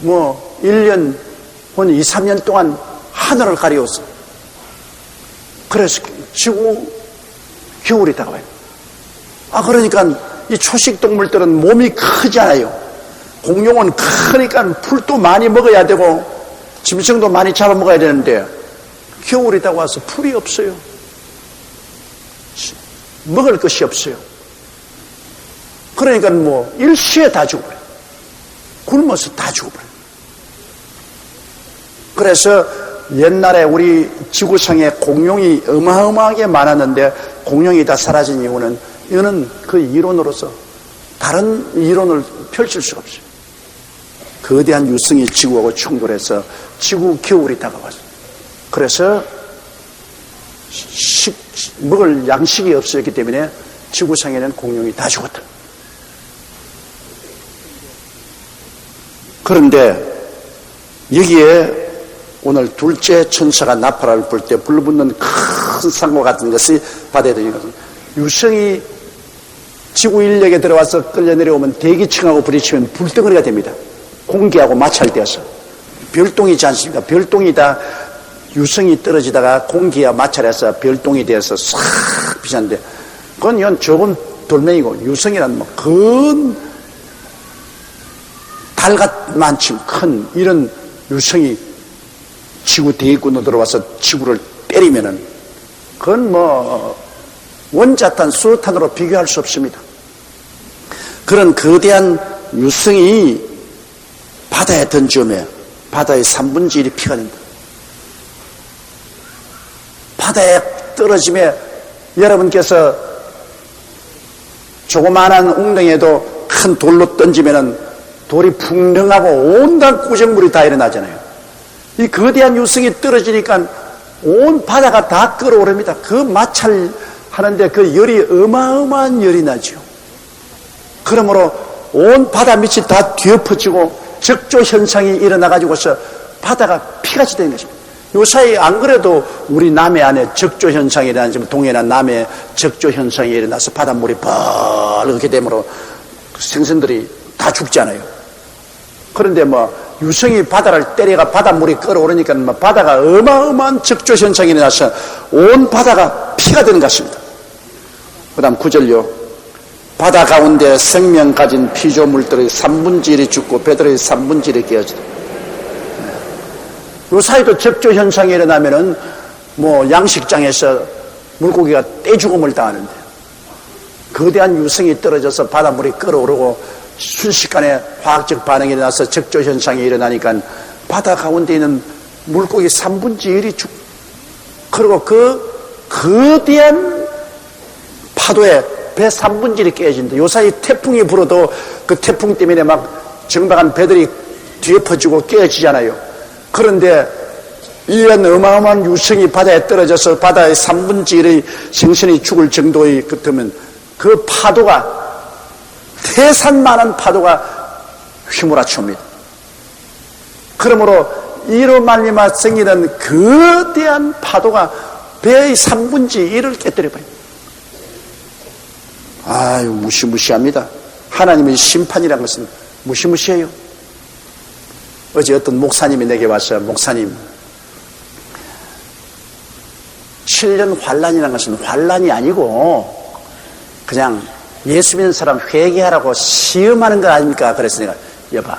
1년, 혹은 2, 3년 동안 하늘을 가리웠어. 그래서 지구 겨울이 다가와요. 그러니까 이 초식 동물들은 몸이 크잖아요. 공룡은 크니까 풀도 많이 먹어야 되고 짐승도 많이 잡아먹어야 되는데 겨울이 다가와서 풀이 없어요. 먹을 것이 없어요. 그러니까 일시에 다 죽어버려요. 굶어서 다 죽어버려요. 그래서 옛날에 우리 지구상에 공룡이 어마어마하게 많았는데 공룡이 다 사라진 이유는 이거는 그 이론으로서 다른 이론을 펼칠 수가 없어요. 거대한 유성이 지구하고 충돌해서 지구 겨울이 다가왔어요. 그래서 먹을 양식이 없었기 때문에 지구상에는 공룡이 다 죽었다. 그런데 여기에 오늘 둘째 천사가 나팔을 불 때 불붙는 큰 산과 같은 것이 바다에 던진 것은 유성이 지구 인력에 들어와서 끌려 내려오면 대기층하고 부딪히면 불덩어리가 됩니다. 공기하고 마찰되어서 별똥이지 않습니까? 별똥이 다 유성이 떨어지다가 공기와 마찰해서 별똥이 되어서 싹 비쳤는데 그건 이건 좁은 돌멩이고 유성이란 큰 달같만큼 큰 이런 유성이 지구 대기권으로 들어와서 지구를 때리면은 그건 원자탄, 수소탄으로 비교할 수 없습니다. 그런 거대한 유성이 바다에 던지면 바다의 3분의 1이 피가 된다. 바다에 떨어지면 여러분께서 조그마한 웅덩이에도 큰 돌로 던지면은 돌이 풍덩하고 온갖 구정물이 다 일어나잖아요. 이 거대한 유성이 떨어지니까 온 바다가 다 끓어오릅니다. 그 마찰 하는데 그 열이 어마어마한 열이 나죠. 그러므로 온 바다 밑이 다 뒤엎어지고 적조 현상이 일어나가지고서 바다가 피같이 되는 것입니다. 요사이 안 그래도 우리 남해 안에 적조 현상이 일어나지만 동해나 남해 적조 현상이 일어나서 바닷물이 벌겋게 되므로 생선들이 다 죽잖아요. 그런데 유성이 바다를 때려가 바닷물이 끓어오르니까 바다가 어마어마한 적조 현상이 일어나서 온 바다가 피가 되는 것입니다. 그 다음 9절요. 바다 가운데 생명 가진 피조물들의 3분의 1이 죽고 배들의 3분의 1이 깨어지다. 요 사이도 적조 현상이 일어나면은 양식장에서 물고기가 떼죽음을 당하는데 거대한 유성이 떨어져서 바닷물이 끓어오르고 순식간에 화학적 반응이 일어나서 적조 현상이 일어나니까 바다 가운데 있는 물고기 3분의 1이 죽고 그리고 그 거대한 파도에 배 3분의 1이 깨진다. 요사이 태풍이 불어도 그 태풍 때문에 막 정박한 배들이 뒤엎어지고 깨어지잖아요. 그런데 이런 어마어마한 유성이 바다에 떨어져서 바다의 3분의 1의 생선이 죽을 정도의 같으면 그 파도가 태산만한 파도가 휘몰아칩니다. 그러므로 이로 말미암아 생기는 거대한 파도가 배의 3분의 1을 깨뜨려버립니다. 아유, 무시무시합니다. 하나님의 심판이라는 것은 무시무시해요. 어제 어떤 목사님이 내게 와서, 목사님, 7년 환란이라는 것은 환란이 아니고 그냥 예수 믿는 사람 회개하라고 시험하는 거 아닙니까? 그래서 내가, 여봐,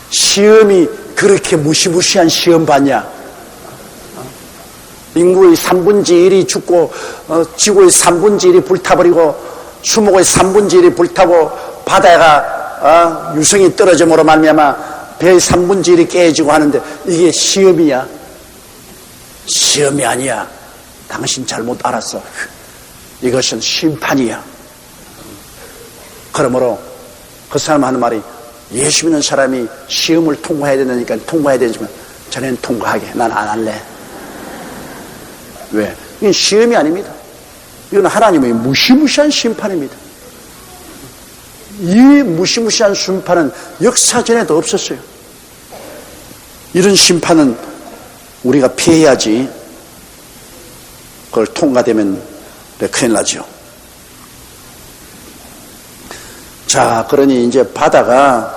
시험이 그렇게 무시무시한 시험 받냐? 인구의 3분의 1이 죽고 지구의 3분의 1이 불타버리고 수목의 3분의 1이 불타고 바다가 유성이 떨어짐으로 말미암아 배의 3분의 1이 깨지고 하는데 이게 시험이야? 시험이 아니야. 당신 잘못 알았어. 이것은 심판이야. 그러므로 그 사람 하는 말이 예수 믿는 사람이 시험을 통과해야 되니까 통과해야 되지만 저는 통과하게. 난 안 할래. 왜? 이건 시험이 아닙니다. 이건 하나님의 무시무시한 심판입니다. 이 무시무시한 심판은 역사전에도 없었어요. 이런 심판은 우리가 피해야지. 그걸 통과되면 큰일 나죠. 자, 그러니 이제 바다가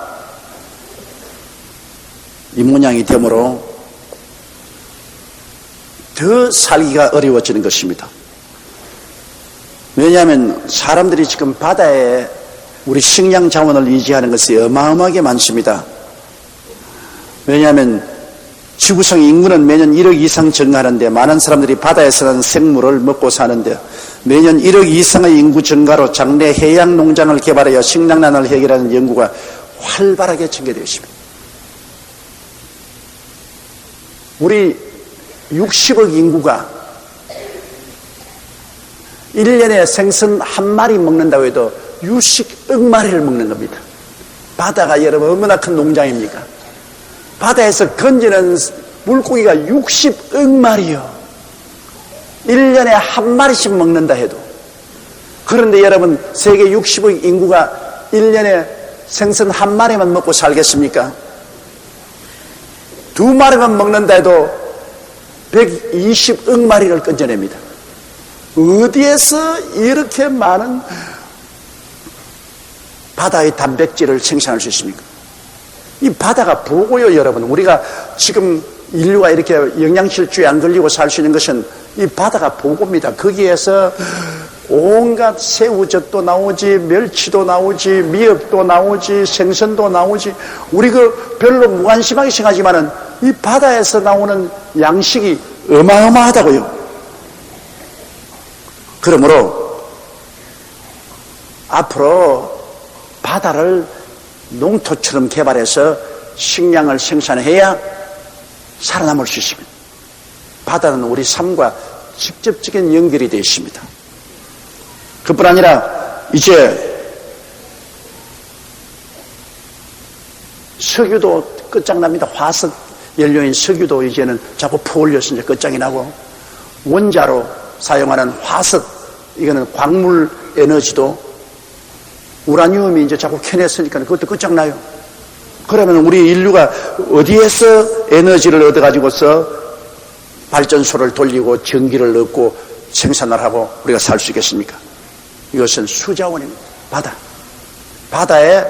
이 모양이 되므로 더 살기가 어려워지는 것입니다. 왜냐하면 사람들이 지금 바다에 우리 식량 자원을 의지하는 것이 어마어마하게 많습니다. 왜냐하면 지구상 인구는 매년 1억 이상 증가하는데 많은 사람들이 바다에 사는 생물을 먹고 사는데 매년 1억 이상의 인구 증가로 장래 해양 농장을 개발하여 식량난을 해결하는 연구가 활발하게 전개되어 있습니다. 우리 60억 인구가 1년에 생선 한 마리 먹는다고 해도 60억 마리를 먹는 겁니다. 바다가 여러분 얼마나 큰 농장입니까? 바다에서 건지는 물고기가 60억 마리요. 1년에 한 마리씩 먹는다 해도. 그런데 여러분 세계 60억 인구가 1년에 생선 한 마리만 먹고 살겠습니까? 2마리만 먹는다 해도 120억 마리를 건져냅니다. 어디에서 이렇게 많은 바다의 단백질을 생산할 수 있습니까? 이 바다가 보고요, 여러분. 우리가 지금 인류가 이렇게 영양실조에 안 걸리고 살 수 있는 것은 이 바다가 보고입니다. 거기에서 온갖 새우젓도 나오지, 멸치도 나오지, 미역도 나오지, 생선도 나오지. 우리 별로 무관심하게 생각하지만은 이 바다에서 나오는 양식이 어마어마하다고요. 그러므로 앞으로 바다를 농토처럼 개발해서 식량을 생산해야 살아남을 수 있습니다. 바다는 우리 삶과 직접적인 연결이 되어 있습니다. 그뿐 아니라 이제 석유도 끝장납니다. 화석 연료인 석유도 이제는 자꾸 퍼올려서 이제 끝장이 나고, 원자로 사용하는 화석, 이거는 광물 에너지도 우라늄이 이제 자꾸 켜냈으니까 그것도 끝장나요. 그러면 우리 인류가 어디에서 에너지를 얻어가지고서 발전소를 돌리고 전기를 얻고 생산을 하고 우리가 살 수 있겠습니까? 이것은 수자원입니다. 바다. 바다의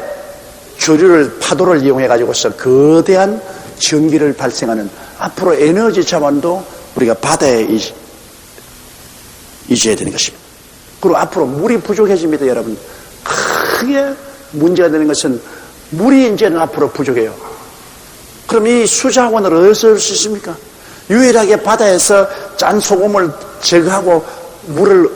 조류를, 파도를 이용해가지고서 거대한 전기를 발생하는, 앞으로 에너지 자원도 우리가 바다에 의지해야 되는 것입니다. 그리고 앞으로 물이 부족해집니다, 여러분. 크게 문제가 되는 것은 물이 이제는 앞으로 부족해요. 그럼 이 수자원을 어디서 얻을 수 있습니까? 유일하게 바다에서 짠 소금을 제거하고 물을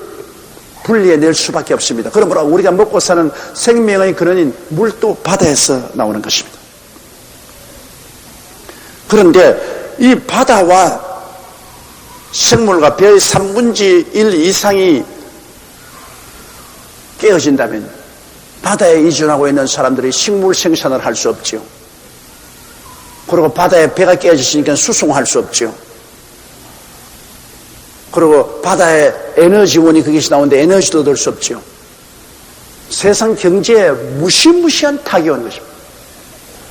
분리해낼 수밖에 없습니다. 그러므로 우리가 먹고 사는 생명의 근원인 물도 바다에서 나오는 것입니다. 그런데 이 바다와 생물과 배의 3분의 1 이상이 깨어진다면 바다에 의존하고 있는 사람들이 식물 생산을 할 수 없죠. 그리고 바다에 배가 깨어졌으니까 수송할 수 없죠. 그리고 바다에 에너지원이 그것이 나오는데 에너지도 얻을 수 없죠. 세상 경제에 무시무시한 타격이 오는 것입니다.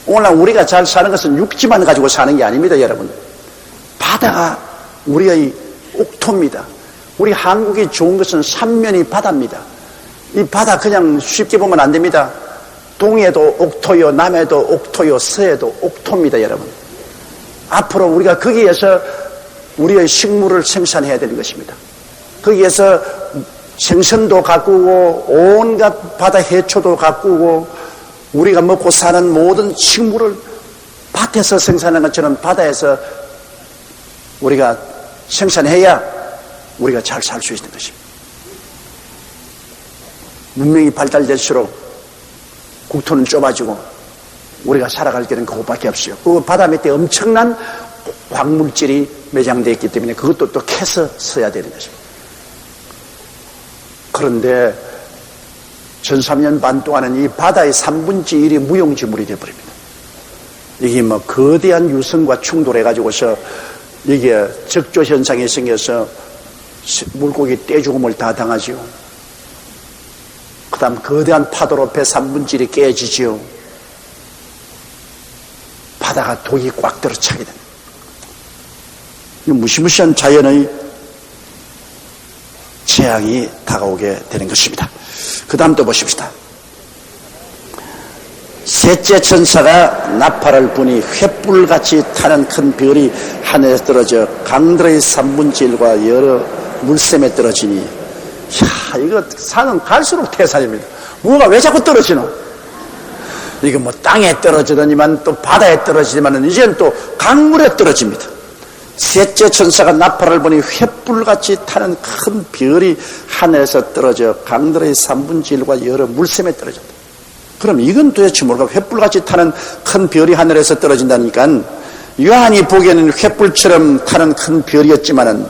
오늘날 우리가 잘 사는 것은 육지만 가지고 사는 게 아닙니다, 여러분. 바다가 우리의 옥토입니다. 우리 한국이 좋은 것은 삼면이 바다입니다. 이 바다 그냥 쉽게 보면 안 됩니다. 동해도 옥토요, 남해도 옥토요, 서해도 옥토입니다, 여러분. 앞으로 우리가 거기에서 우리의 식물을 생산해야 되는 것입니다. 거기에서 생선도 가꾸고 온갖 바다 해초도 가꾸고 우리가 먹고 사는 모든 식물을 밭에서 생산하는 것처럼 바다에서 우리가 생산해야 우리가 잘 살 수 있는 것입니다. 문명이 발달될수록 국토는 좁아지고 우리가 살아갈 길은 그것밖에 없어요. 그 바다 밑에 엄청난 광물질이 매장되어 있기 때문에 그것도 또 캐서 써야 되는 것입니다. 그런데 1300년 반 동안은 이 바다의 3분의 1이 무용지물이 되어버립니다. 이게 뭐 거대한 유성과 충돌해가지고서 이게 적조현상이 생겨서 물고기 떼죽음을 다 당하지요. 그 다음 거대한 파도로 배 3분의 1이 깨지지요. 바다가 독이 꽉 들어차게 됩니다. 무시무시한 자연의 재앙이 다가오게 되는 것입니다. 그 다음 또 보십시다. 셋째 천사가 나팔을 부니 횃불같이 타는 큰 별이 하늘에서 떨어져 강들의 3분의 1과 여러 물샘에 떨어지니, 야, 이거 산은 갈수록 태산입니다. 뭐가 왜 자꾸 떨어지노? 이거 뭐 땅에 떨어지더니만 또 바다에 떨어지지만은 이제는 또 강물에 떨어집니다. 셋째 천사가 나팔을 부니 횃불같이 타는 큰 별이 하늘에서 떨어져 강들의 3분의 1과 여러 물샘에 떨어졌다. 그럼 이건 도대체 뭘까? 횃불같이 타는 큰 별이 하늘에서 떨어진다니까, 요한이 보기에는 횃불처럼 타는 큰 별이었지만은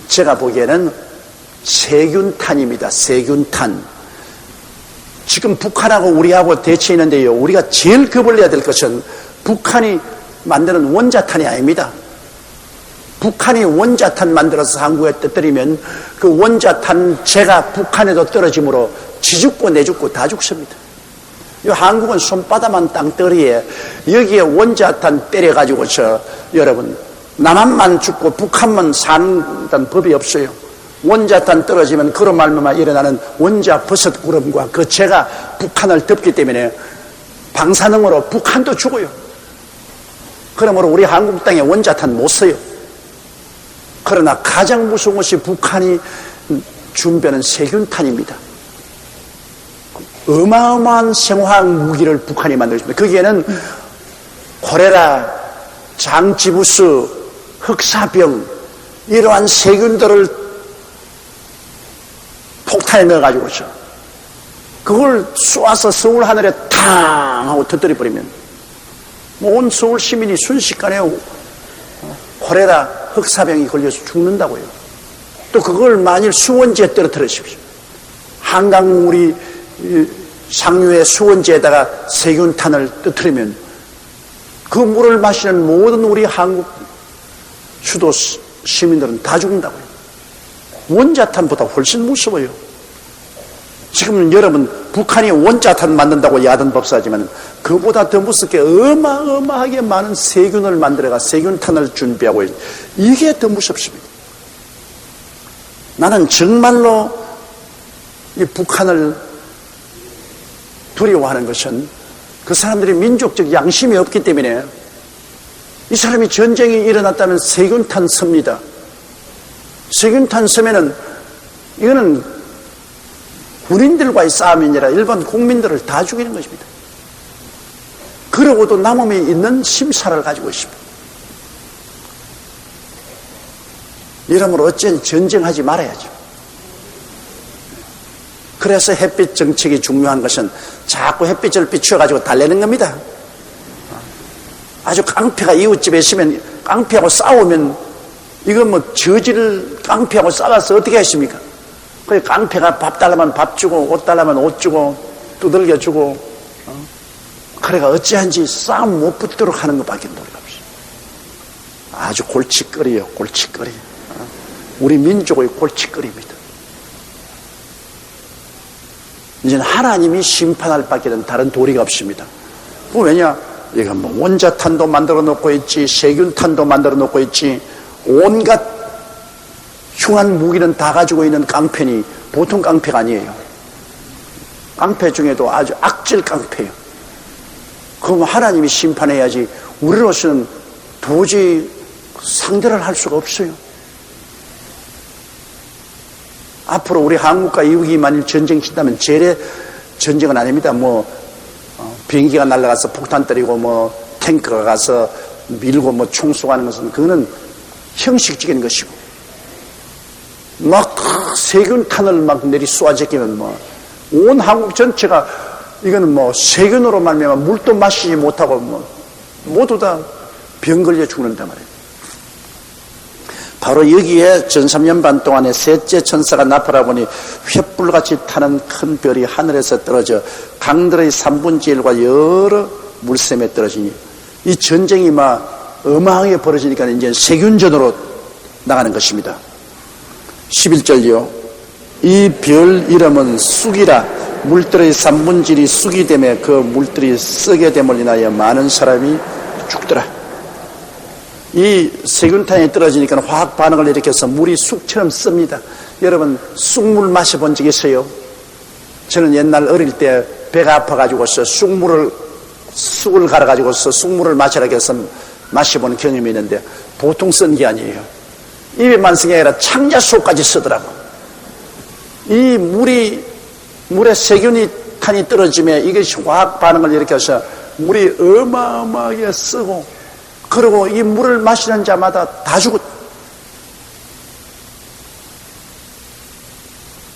제가 보기에는 세균탄입니다. 세균탄. 지금 북한하고 우리하고 대치했는데요, 우리가 제일 겁을 내야 될 것은 북한이 만드는 원자탄이 아닙니다. 북한이 원자탄 만들어서 한국에 떠뜨리면 그 원자탄재가 북한에도 떨어지므로 지 죽고 내 죽고 다 죽습니다. 이 한국은 손바닥만 땅덩어리에 여기에 원자탄 때려가지고서 여러분 남한만 죽고 북한만 사는 법이 없어요. 원자탄 떨어지면 그런 말만 일어나는 원자 버섯 구름과 그 재가 북한을 덮기 때문에 방사능으로 북한도 죽어요. 그러므로 우리 한국 땅에 원자탄 못 써요. 그러나 가장 무서운 것이 북한이 준비하는 세균탄입니다. 어마어마한 생화학 무기를 북한이 만들었습니다. 거기에는 콜레라, 장지부스, 흑사병 이러한 세균들을 폭탄에 넣어가지고서 그걸 쏘아서 서울 하늘에 탕 하고 터뜨려버리면 온 서울 시민이 순식간에 콜레라, 흑사병이 걸려서 죽는다고요. 또 그걸 만일 수원지에 떨어뜨리십시오. 한강물이 상류의 수원지에다가 세균탄을 터뜨리면 그 물을 마시는 모든 우리 한국 수도 시민들은 다 죽는다고요. 원자탄보다 훨씬 무서워요. 지금 여러분 북한이 원자탄 만든다고 야단법사하지만 그보다 더 무섭게 어마어마하게 많은 세균을 만들어가 세균탄을 준비하고 있어요. 이게 더 무섭습니다. 나는 정말로 이 북한을 두려워하는 것은 그 사람들이 민족적 양심이 없기 때문에 이 사람이 전쟁이 일어났다면 세균탄 섭니다. 세균탄 섭면은 이거는 군인들과의 싸움이 아니라 일반 국민들을 다 죽이는 것입니다. 그러고도 남음이 있는 심사를 가지고 있습니다. 이러므로 어쨌든 전쟁하지 말아야죠. 그래서 햇빛 정책이 중요한 것은 자꾸 햇빛을 비추어가지고 달래는 겁니다. 아주 깡패가 이웃집에 있으면 깡패하고 싸우면 이거 뭐 저지를 깡패하고 싸워서 어떻게 했습니까? 그 깡패가 밥 달라면 밥 주고 옷 달라면 옷 주고 두들겨 주고 그래가 어찌한지 싸움 못 붙도록 하는 것밖에 모르겠어요. 아주 골칫거리요, 골칫거리. 우리 민족의 골칫거리입니다. 이제는 하나님이 심판할 밖에는 다른 도리가 없습니다. 왜냐? 이거 뭐 원자탄도 만들어 놓고 있지, 세균탄도 만들어 놓고 있지, 온갖 흉한 무기는 다 가지고 있는 깡패니 보통 깡패가 아니에요. 깡패 중에도 아주 악질 깡패예요. 그럼 하나님이 심판해야지 우리로서는 도저히 상대를 할 수가 없어요. 앞으로 우리 한국과 이국이 만일 전쟁 친다면 재래 전쟁은 아닙니다. 비행기가 날아가서 폭탄 때리고 탱크가 가서 밀고 총 쏘가는 것은 그거는 형식적인 것이고 막 세균탄을 막 내리 쏘아제끼면 온 한국 전체가 이거는 세균으로 말미암아 물도 마시지 못하고 모두 다 병 걸려 죽는단 말이에요. 바로 여기에 전 3년 반 동안에 셋째 천사가 나타나 보니 횃불같이 타는 큰 별이 하늘에서 떨어져 강들의 3분의 1과 여러 물샘에 떨어지니 이 전쟁이 막 어마하게 벌어지니까 이제 세균전으로 나가는 것입니다. 11절이요. 이 별 이름은 쑥이라 물들의 3분의 1이 쑥이 되며 그 물들이 썩게 됨을 인하여 많은 사람이 죽더라. 이 세균탄이 떨어지니까 화학 반응을 일으켜서 물이 쑥처럼 씁니다. 여러분 쑥물 마셔본 적 있어요? 저는 옛날 어릴 때 배가 아파가지고서 쑥을 갈아가지고서 쑥물을 마시라고 해서 마셔본 경험이 있는데 보통 쓴 게 아니에요. 입에만 쓴 게 아니라 창자속까지 쓰더라고. 이 물에 세균탄이 떨어지면 이것이 화학 반응을 일으켜서 물이 어마어마하게 쓰고 그리고 이 물을 마시는 자마다 다 죽었.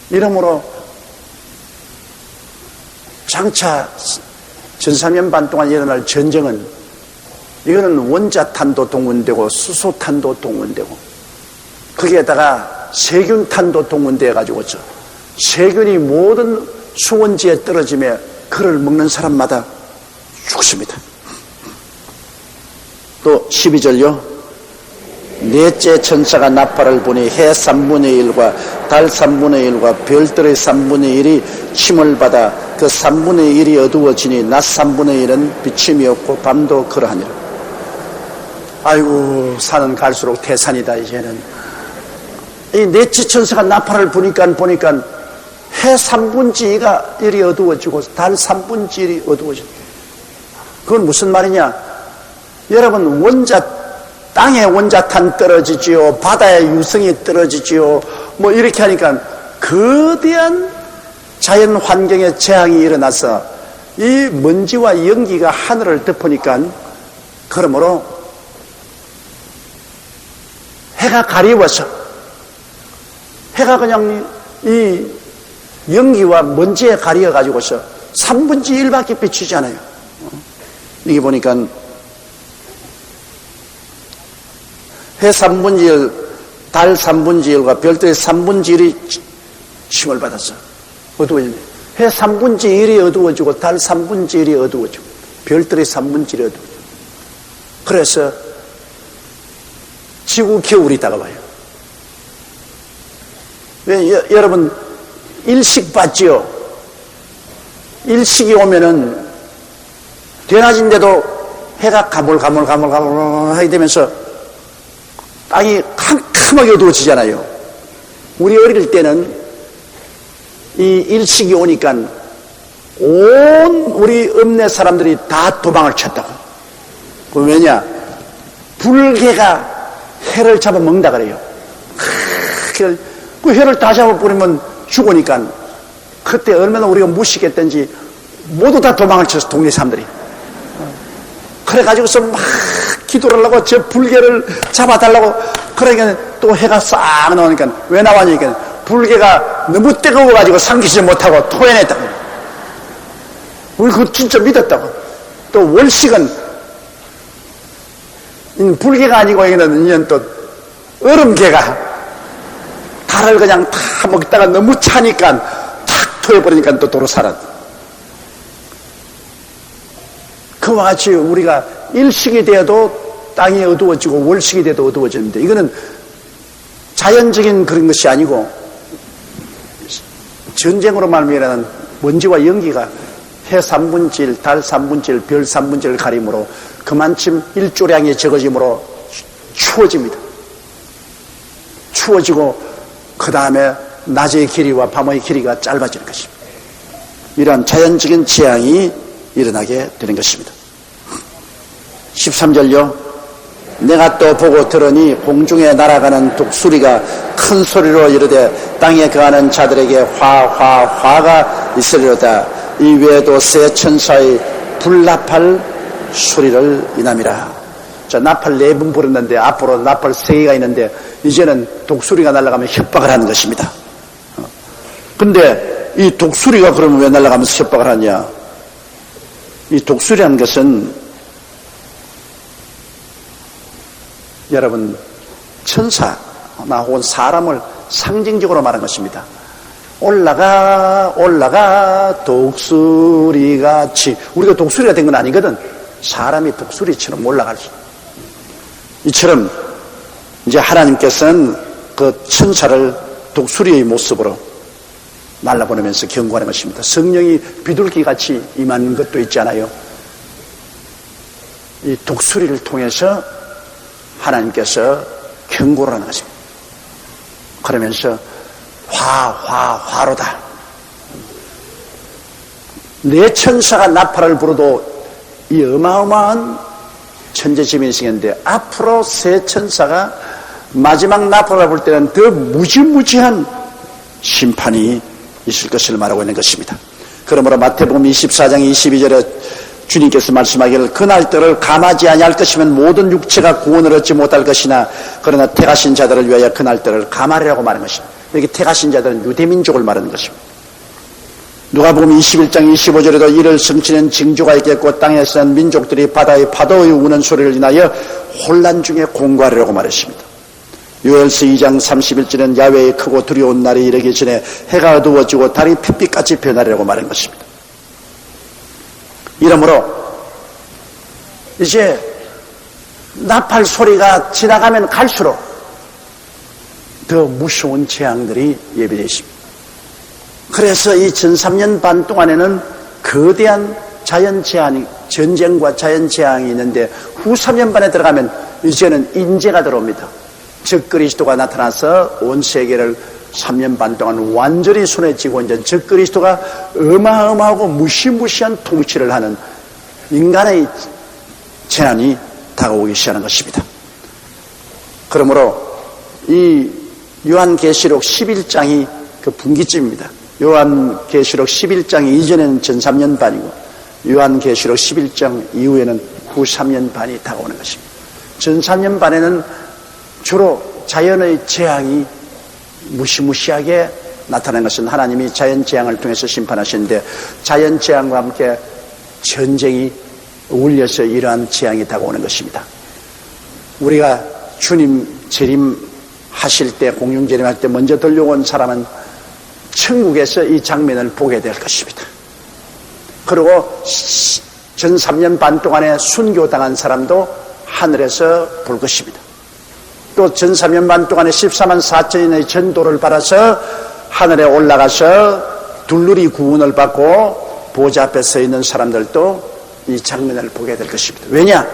이러므로 장차 전 3년 반 동안 일어날 전쟁은 이거는 원자탄도 동원되고 수소탄도 동원되고 거기에다가 세균탄도 동원되어 가지고 세균이 모든 수원지에 떨어지며 그를 먹는 사람마다 죽습니다. 또 12절요. 넷째 천사가 나팔을 부니 해 3분의 1과 달 3분의 1과 별들의 3분의 1이 침을 받아 그 3분의 1이 어두워지니 낮 3분의 1은 비침이 없고 밤도 그러하니라. 아이고 산은 갈수록 태산이다. 이제는 이 넷째 천사가 나팔을 부니까 해 3분의 1이 어두워지고 달 3분의 1이 어두워진다. 그건 무슨 말이냐? 여러분 땅에 원자탄 떨어지지요, 바다에 유성이 떨어지지요, 이렇게 하니까 거대한 자연 환경의 재앙이 일어나서 이 먼지와 연기가 하늘을 덮으니까 그러므로 해가 가리워서 해가 그냥 이 연기와 먼지에 가리워 가지고서 3분의 1밖에 비추지 않아요. 이게 보니까 해 3분의 1, 달 3분의 1과 별들의 3분의 1이 침을 받았어. 어두워지네. 해 3분의 1이 어두워지고 달 3분의 1이 어두워지고 별들의 3분의 1이 어두워지고 그래서 지구 겨울이 다가와요. 왜 여러분 일식 봤지요? 일식이 오면은 대낮인데도 해가 가물가물하게 되면서 땅이 캄캄하게 어두워지잖아요. 우리 어릴 때는 이 일식이 오니까 온 우리 읍내 사람들이 다 도망을 쳤다고. 왜냐? 불개가 해를 잡아먹는다 그래요. 그 해를 다 잡아버리면 죽으니까 그때 얼마나 우리가 무식했던지 모두 다 도망을 쳤어, 동네 사람들이. 그래가지고서 막 기도를 하려고 저 불개를 잡아달라고. 그러니까 또 해가 싹 나오니까 왜 나왔냐니까 불개가 너무 뜨거워가지고 삼키지 못하고 토해냈다고. 우리 그거 진짜 믿었다고. 또 월식은 불개가 아니고 이건 또 얼음개가 달을 그냥 다 먹다가 너무 차니까 탁 토해버리니까 또 도로 살았. 그와 같이 우리가 일식이 되어도 땅이 어두워지고 월식이 돼도 어두워지는데 이거는 자연적인 그런 것이 아니고 전쟁으로 말미암아 먼지와 연기가 해 3분의 1, 달 3분의 1, 별 3분의 1을 가림으로 그만큼 일조량이 적어지므로 추워집니다. 추워지고 그 다음에 낮의 길이와 밤의 길이가 짧아지는 것입니다. 이러한 자연적인 재앙이 일어나게 되는 것입니다. 13절요. 내가 또 보고 들으니 공중에 날아가는 독수리가 큰 소리로 이르되 땅에 거하는 자들에게 화가 있으리로다. 이 외에도 새 천사의 불나팔 소리를 이남이라. 자, 나팔 4번 불었는데 앞으로 나팔 3개가 있는데 이제는 독수리가 날아가면 협박을 하는 것입니다. 근데 이 독수리가 그러면 왜 날아가면서 협박을 하냐? 이 독수리라는 것은 여러분 천사나 혹은 사람을 상징적으로 말한 것입니다. 올라가 독수리같이. 우리가 독수리가 된 건 아니거든. 사람이 독수리처럼 올라갈 수. 이처럼 이제 하나님께서는 그 천사를 독수리의 모습으로 날라보내면서 경고하는 것입니다. 성령이 비둘기같이 임하는 것도 있잖아요. 이 독수리를 통해서 하나님께서 경고를 하는 것입니다. 그러면서 화로다. 내 천사가 나팔을 불어도 이 어마어마한 천재지변이시겠는데 앞으로 새 천사가 마지막 나팔을 불 때는 더 무지무지한 심판이 있을 것을 말하고 있는 것입니다. 그러므로 마태복음 24장 22절에 주님께서 말씀하기를 그날들을 감하지 아니할 것이면 모든 육체가 구원을 얻지 못할 것이나 그러나 택하신 자들을 위하여 그날들을 감하리라고 말하는 것입니다. 여기 택하신 자들은 유대민족을 말하는 것입니다. 누가복음 21장 25절에도 이를 성취는 징조가 있겠고 땅에서 난 민족들이 바다의 파도의 우는 소리를 인하여 혼란 중에 공고하리라고 말했습니다. 요엘서 2장 31절은 야훼의 크고 두려운 날이 이르기 전에 해가 어두워지고 달이 핏빛같이 변하리라고 말한 것입니다. 이러므로 이제 나팔 소리가 지나가면 갈수록 더 무서운 재앙들이 예비되어 있습니다. 그래서 이 전 3년 반 동안에는 거대한 자연재앙이, 전쟁과 자연재앙이 있는데 후 3년 반에 들어가면 이제는 인재가 들어옵니다. 적그리스도가 나타나서 온 세계를 3년 반 동안 완전히 손에 쥐고 이제 적그리스도가 어마어마하고 무시무시한 통치를 하는 인간의 재난이 다가오기 시작하는 것입니다. 그러므로 이 요한계시록 11장이 그 분기점입니다. 요한계시록 11장 이전에는 전 3년 반이고 요한계시록 11장 이후에는 후 3년 반이 다가오는 것입니다. 전 3년 반에는 주로 자연의 재앙이 무시무시하게 나타나는 것은 하나님이 자연재앙을 통해서 심판하시는데 자연재앙과 함께 전쟁이 울려서 이러한 재앙이 다가오는 것입니다. 우리가 주님 재림하실 때, 공중재림할 때 먼저 들려온 사람은 천국에서 이 장면을 보게 될 것입니다. 그리고 전 3년 반 동안에 순교당한 사람도 하늘에서 볼 것입니다. 또 전 3년 반 동안에 14만 4천인의 전도를 받아서 하늘에 올라가서 둘러리 구원을 받고 보좌 앞에 서 있는 사람들도 이 장면을 보게 될 것입니다. 왜냐?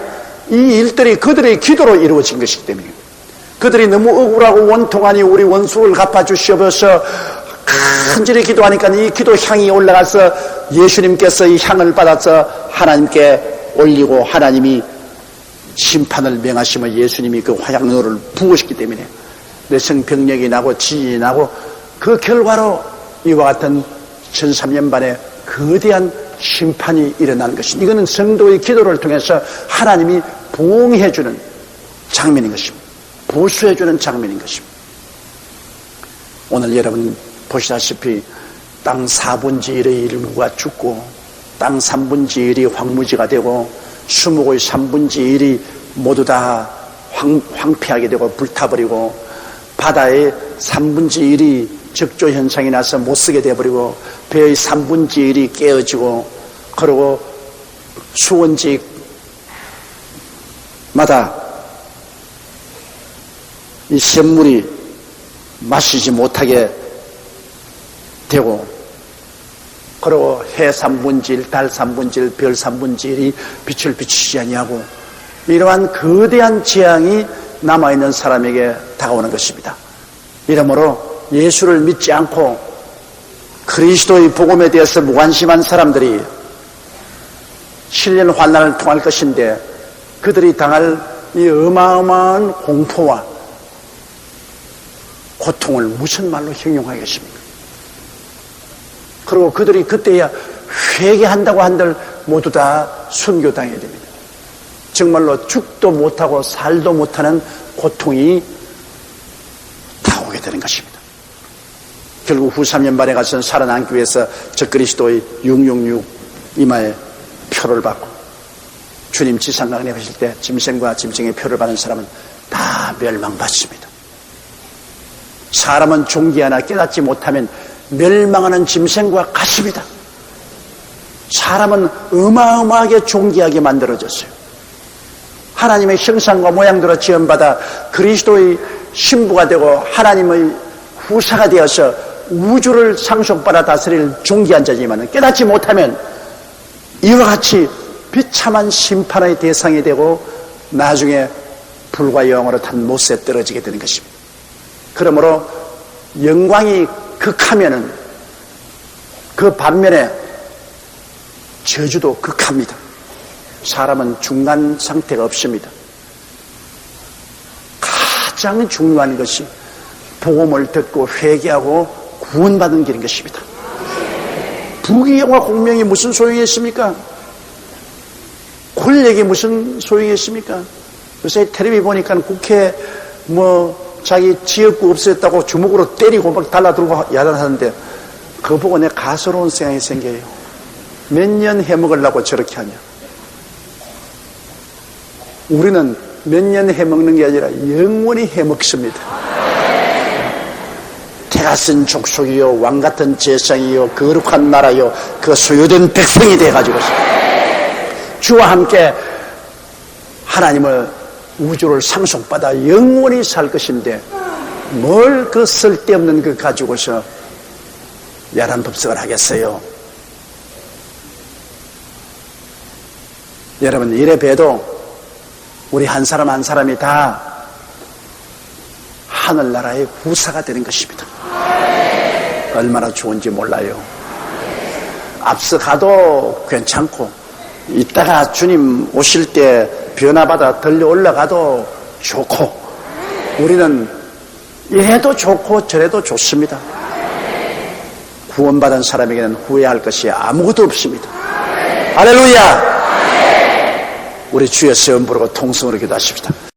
이 일들이 그들의 기도로 이루어진 것이기 때문에. 그들이 너무 억울하고 원통하니 우리 원수를 갚아주시옵소서 간절히 기도하니까 이 기도 향이 올라가서 예수님께서 이 향을 받아서 하나님께 올리고 하나님이 심판을 명하시며 예수님이 그 화양로를 부으셨기 때문에 내성병력이 나고 지진이 나고 그 결과로 이와 같은 1300년 반의 거대한 심판이 일어나는 것입니다. 이거는 성도의 기도를 통해서 하나님이 보응해주는 장면인 것입니다. 보수해주는 장면인 것입니다. 오늘 여러분 보시다시피 땅 4분의 1의 인구가 죽고 땅 3분의 1이 황무지가 되고 수목의 3분의 1이 모두 다 황폐하게 되고 불타버리고 바다의 3분의 1이 적조 현상이 나서 못쓰게 되어버리고 배의 3분의 1이 깨어지고 그리고 수원지마다 이 샘물이 마시지 못하게 되고 그리고 해 3분의 1, 달 3분의 1, 별 3분의 1이 빛을 비추지 아니하고 이러한 거대한 재앙이 남아있는 사람에게 다가오는 것입니다. 이러므로 예수를 믿지 않고 그리스도의 복음에 대해서 무관심한 사람들이 7년 환난을 통할 것인데 그들이 당할 이 어마어마한 공포와 고통을 무슨 말로 형용하겠습니까? 그리고 그들이 그때야 회개한다고 한들 모두 다 순교당해야 됩니다. 정말로 죽도 못하고 살도 못하는 고통이 다오게 되는 것입니다. 결국 후 3년 반에 가서는 살아남기 위해서 적그리스도의 666 이마에 표를 받고 주님 지상강에 가실 때 짐승과 짐승의 표를 받은 사람은 다 멸망받습니다. 사람은 종기 하나 깨닫지 못하면 멸망하는 짐승과 같습니다. 사람은 어마어마하게 존귀하게 만들어졌어요. 하나님의 형상과 모양대로 지음받아 그리스도의 신부가 되고 하나님의 후사가 되어서 우주를 상속받아 다스릴 존귀한 자지만 깨닫지 못하면 이와 같이 비참한 심판의 대상이 되고 나중에 불과 영으로 탄 못에 떨어지게 되는 것입니다. 그러므로 영광이 극하면은 그 반면에 저주도 극합니다. 사람은 중간 상태가 없습니다. 가장 중요한 것이 복음을 듣고 회개하고 구원받는 길인 것입니다. 부귀영화 공명이 무슨 소용이 있습니까? 권력이 무슨 소용이 있습니까? 요새 텔레비 보니까 국회 자기 지역구 없어졌다고 주먹으로 때리고 막 달라들고 야단하는데 그거 보고 내 가소로운 생각이 생겨요. 몇 년 해먹으려고 저렇게 하냐. 우리는 몇 년 해먹는 게 아니라 영원히 해먹습니다. 태가 쓴 족속이요 왕같은 제상이요 거룩한 나라요 그 소유된 백성이 돼가지고서 주와 함께 하나님을 우주를 상속받아 영원히 살 것인데 뭘 그 쓸데없는 거 가지고서 야단 법석을 하겠어요. 여러분 이래 봬도 우리 한 사람 한 사람이 다 하늘나라의 후사가 되는 것입니다. 얼마나 좋은지 몰라요. 앞서 가도 괜찮고 이따가 주님 오실 때 변화받아 들려 올라가도 좋고 우리는 이래도 좋고 저래도 좋습니다. 구원받은 사람에게는 후회할 것이 아무것도 없습니다. 할렐루야! 우리 주의 시험 부르고 통성으로 기도하십시다.